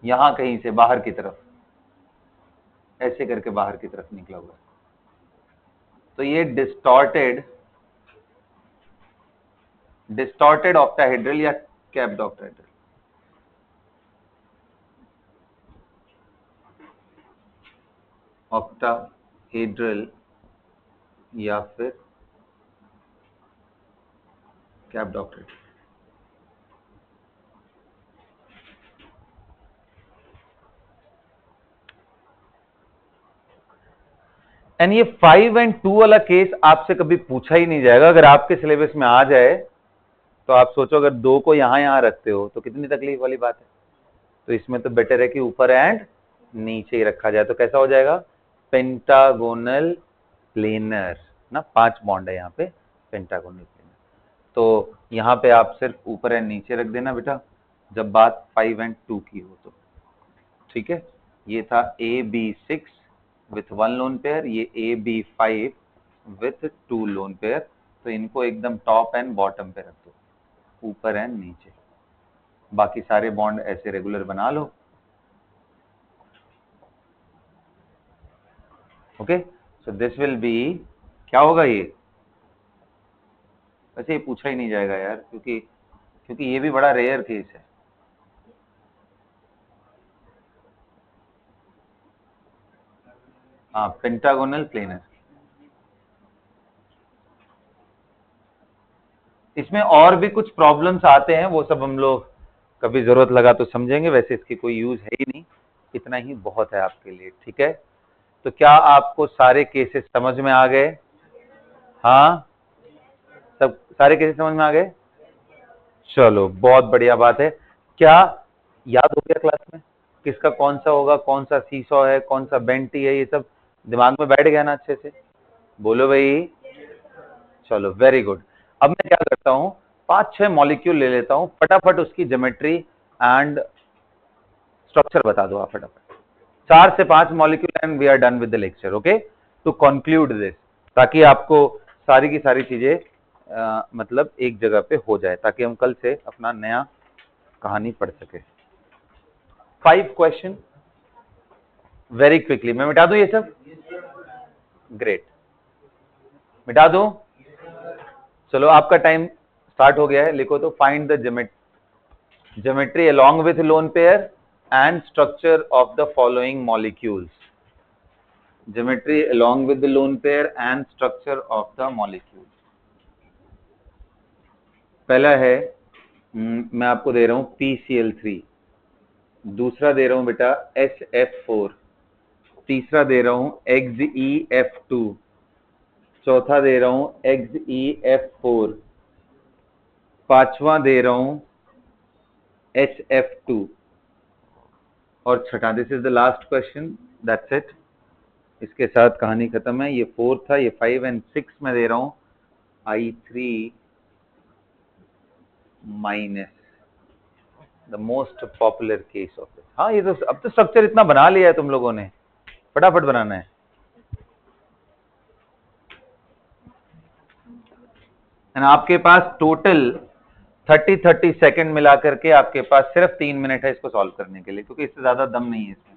यहाँ कहीं से बाहर की तरफ ऐसे करके बाहर की तरफ निकला हुआ है, तो ये डिस्टॉर्टेड ऑक्टाहेड्रल या कैप्ड ऑक्टाहेड्रल। ऑक्टाहेड्रल या फिर कैप्ड ऑक्टाहेड्रल। एंड ये 5 और 2 वाला केस आपसे कभी पूछा ही नहीं जाएगा। अगर आपके सिलेबस में आ जाए तो आप सोचो, अगर 2 को यहां रखते हो तो कितनी तकलीफ वाली बात है। तो इसमें तो बेटर है कि ऊपर एंड नीचे ही रखा जाए। तो कैसा हो जाएगा, पेंटागोनल प्लेनर ना, 5 बॉन्ड है यहाँ पे, पेंटागोनल प्लेनर। तो यहाँ पे आप सिर्फ ऊपर एंड नीचे रख देना बेटा, जब बात 5 और 2 की हो तो। ठीक है, ये था AB6 with 1 lone pair, ये AB5 with 2 lone pair। तो इनको एकदम टॉप एंड बॉटम पे रख दो, ऊपर एंड नीचे। बाकी सारे बॉन्ड ऐसे रेगुलर बना लो। Okay, so this will be, क्या होगा ये, वैसे ये पूछा ही नहीं जाएगा यार, क्योंकि ये भी बड़ा रेयर केस है। हाँ, पेंटागोनल प्लेनर। इसमें और भी कुछ प्रॉब्लम्स आते हैं, वो सब हम लोग कभी जरूरत लगा तो समझेंगे, वैसे इसकी कोई यूज है ही नहीं, इतना ही बहुत है आपके लिए। ठीक है, तो क्या आपको सारे केसेस समझ में आ गए? हाँ, सब सारे केसेस समझ में आ गए? चलो बहुत बढ़िया बात है। क्या याद हो गया क्लास में किसका कौन सा होगा, कौन सा सीसॉ है, कौन सा बेंटी है, ये सब दिमाग में बैठ गया ना अच्छे से? बोलो भाई। चलो वेरी गुड। अब मैं क्या करता हूं, 5-6 मॉलिक्यूल ले लेता हूं, फटाफट उसकी ज्योमेट्री एंड स्ट्रक्चर बता दो आप फटाफट। 4 से 5 molecule and we are done with the lecture. Okay, to conclude this, ताकि आपको सारी की सारी चीजें मतलब एक जगह पे हो जाए, ताकि हम कल से अपना नया कहानी पढ़ सके। 5 क्वेश्चन वेरी क्विकली, मैं मिटा दूं ये सब? ग्रेट, मिटा दूं? चलो आपका टाइम स्टार्ट हो गया है, लिखो तो, find the geometry along with lone pair and structure of the following molecules। Geometry along with the lone pair and structure of the molecules। पहला है, मैं आपको दे रहा हूं PCl3, दूसरा दे रहा हूं बेटा SF4, तीसरा दे रहा हूं XeF2, चौथा दे रहा हूं XeF4, पांचवा दे रहा हूं HF2, और छठा, this is the last question, that's it. इसके साथ कहानी खत्म है। ये 4 था, ये 5 और 6 में दे रहा हूं I3 minus the most popular case of this. हाँ, ये तो अब तो स्ट्रक्चर इतना बना लिया है तुम लोगों ने, फटाफट बनाना है। एंड आपके पास टोटल 30 सेकंड मिला करके आपके पास सिर्फ 3 मिनट है इसको सॉल्व करने के लिए, क्योंकि इससे ज्यादा दम नहीं है इसमें।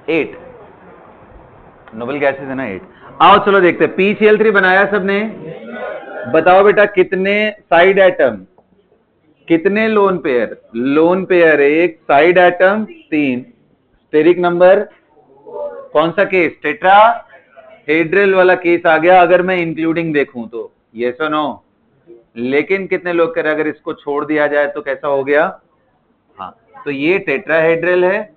एट नोबल गैसेस है ना, 8। आओ चलो देखते हैं, PCl3 बनाया सबने, बताओ बेटा कितने साइड एटम, कितने lone pair? Lone pair 1, side atom 3, steric number कौन सा केस? टेट्रा हेड्रल वाला केस आ गया अगर मैं इंक्लूडिंग देखूं तो, यस और नो? लेकिन कितने लोग कह रहे अगर इसको छोड़ दिया जाए तो कैसा हो गया? हाँ, तो ये टेट्राहेड्रल है।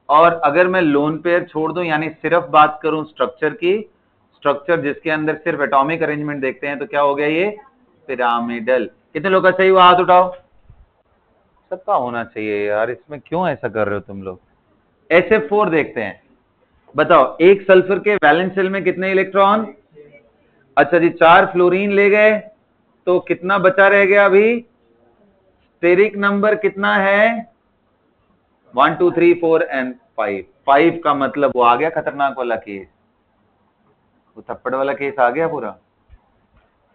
और अगर मैं लोन पेयर छोड़ दूं, यानी सिर्फ बात करूं स्ट्रक्चर की, स्ट्रक्चर जिसके अंदर सिर्फ एटॉमिक अरेंजमेंट देखते हैं, तो क्या हो गया ये? पिरामिडल। कितने लोग का सही हुआ? हाथ उठाओ। सबका होना चाहिए यार, इसमें क्यों ऐसा कर रहे हो तुम लोग? SF4 देखते हैं, बताओ एक सल्फर के वैलेंस शेल में कितने इलेक्ट्रॉन? अच्छा जी, 4 फ्लोरीन ले गए तो कितना बचा रह गया अभी? स्टेरिक नंबर कितना है? 1 2 3 4 एंड 5। 5 का मतलब वो आ गया खतरनाक वाला केस, वो थप्पड़ वाला केस आ गया पूरा।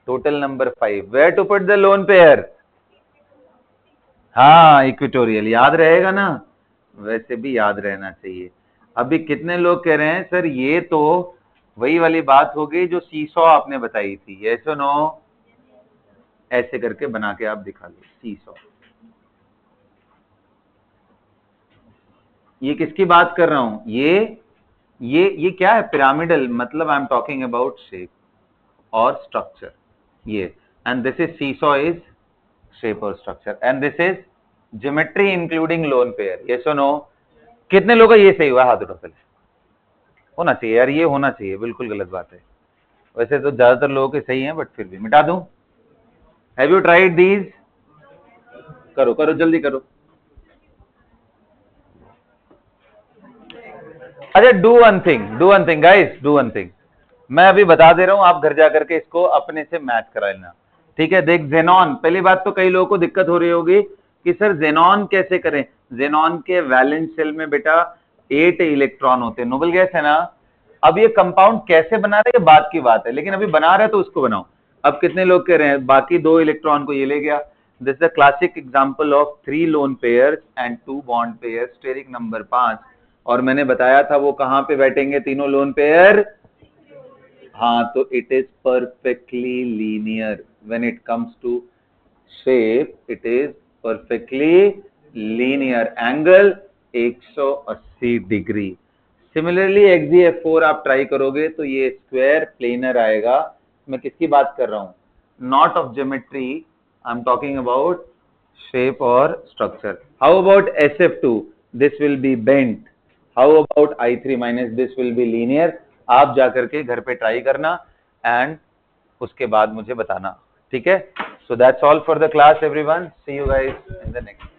Total number 5। Where to put the lone pair? हाँ, इक्वेटोरियल। याद रहेगा ना? वैसे भी याद रहना चाहिए। अभी कितने लोग कह रहे हैं सर ये तो वही वाली बात हो गई जो सीसॉ आपने बताई थी, यस और नो? ऐसे करके बना के आप दिखा लो सीसॉ। ये किसकी बात कर रहा हूं? ये क्या है? पिरामिडल, मतलब I am talking about shape और स्ट्रक्चर, ये। And this is seesaw is shape और structure, and this is geometry including lone pair. Yes और नो? कितने लोगों का ये सही हुआ? हाथ उठा पहले। होना चाहिए यार, ये होना चाहिए, बिल्कुल गलत बात है। वैसे तो ज्यादातर लोगों के सही हैं, बट फिर भी मिटा दूं। Have you tried these? करो करो, जल्दी करो। अच्छा, do one thing guys, do one thing. मैं अभी बता दे रहा हूं, आप घर जाकर के इसको अपने से मैच करा लेना, ठीक है? देख, जेनॉन, पहली बात तो कई लोगों को दिक्कत हो रही होगी कि सर जेनॉन कैसे करें। जेनॉन के वैलेंस शेल में बेटा 8 इलेक्ट्रॉन होते हैं, नोबल गैस है ना। अब ये कंपाउंड कैसे बना रहे हैं, बात की बात है, लेकिन अभी बना रहे हैं तो उसको बनाओ। अब कितने लोग कह रहे हैं बाकी 2 इलेक्ट्रॉन को ये ले गया। This is the classic example of 3 lone pairs and 2 bond pairs, steric number 5। और मैंने बताया था वो कहां पे बैठेंगे तीनों लोन पेयर? हाँ, तो it is perfectly linear when it comes to shape, it is perfectly linear, angle 180 degree. Similarly XgF4 आप ट्राई करोगे तो ये स्क्वायर प्लेनर आएगा। मैं किसकी बात कर रहा हूं? Not of geometry, I am talking about shape और structure. How about SF2? This will be bent. How about I3 minus? This will be linear. आप जाकर के घर पे ट्राई करना एंड उसके बाद मुझे बताना, ठीक है? So that's all for the class everyone, see you guys in the next.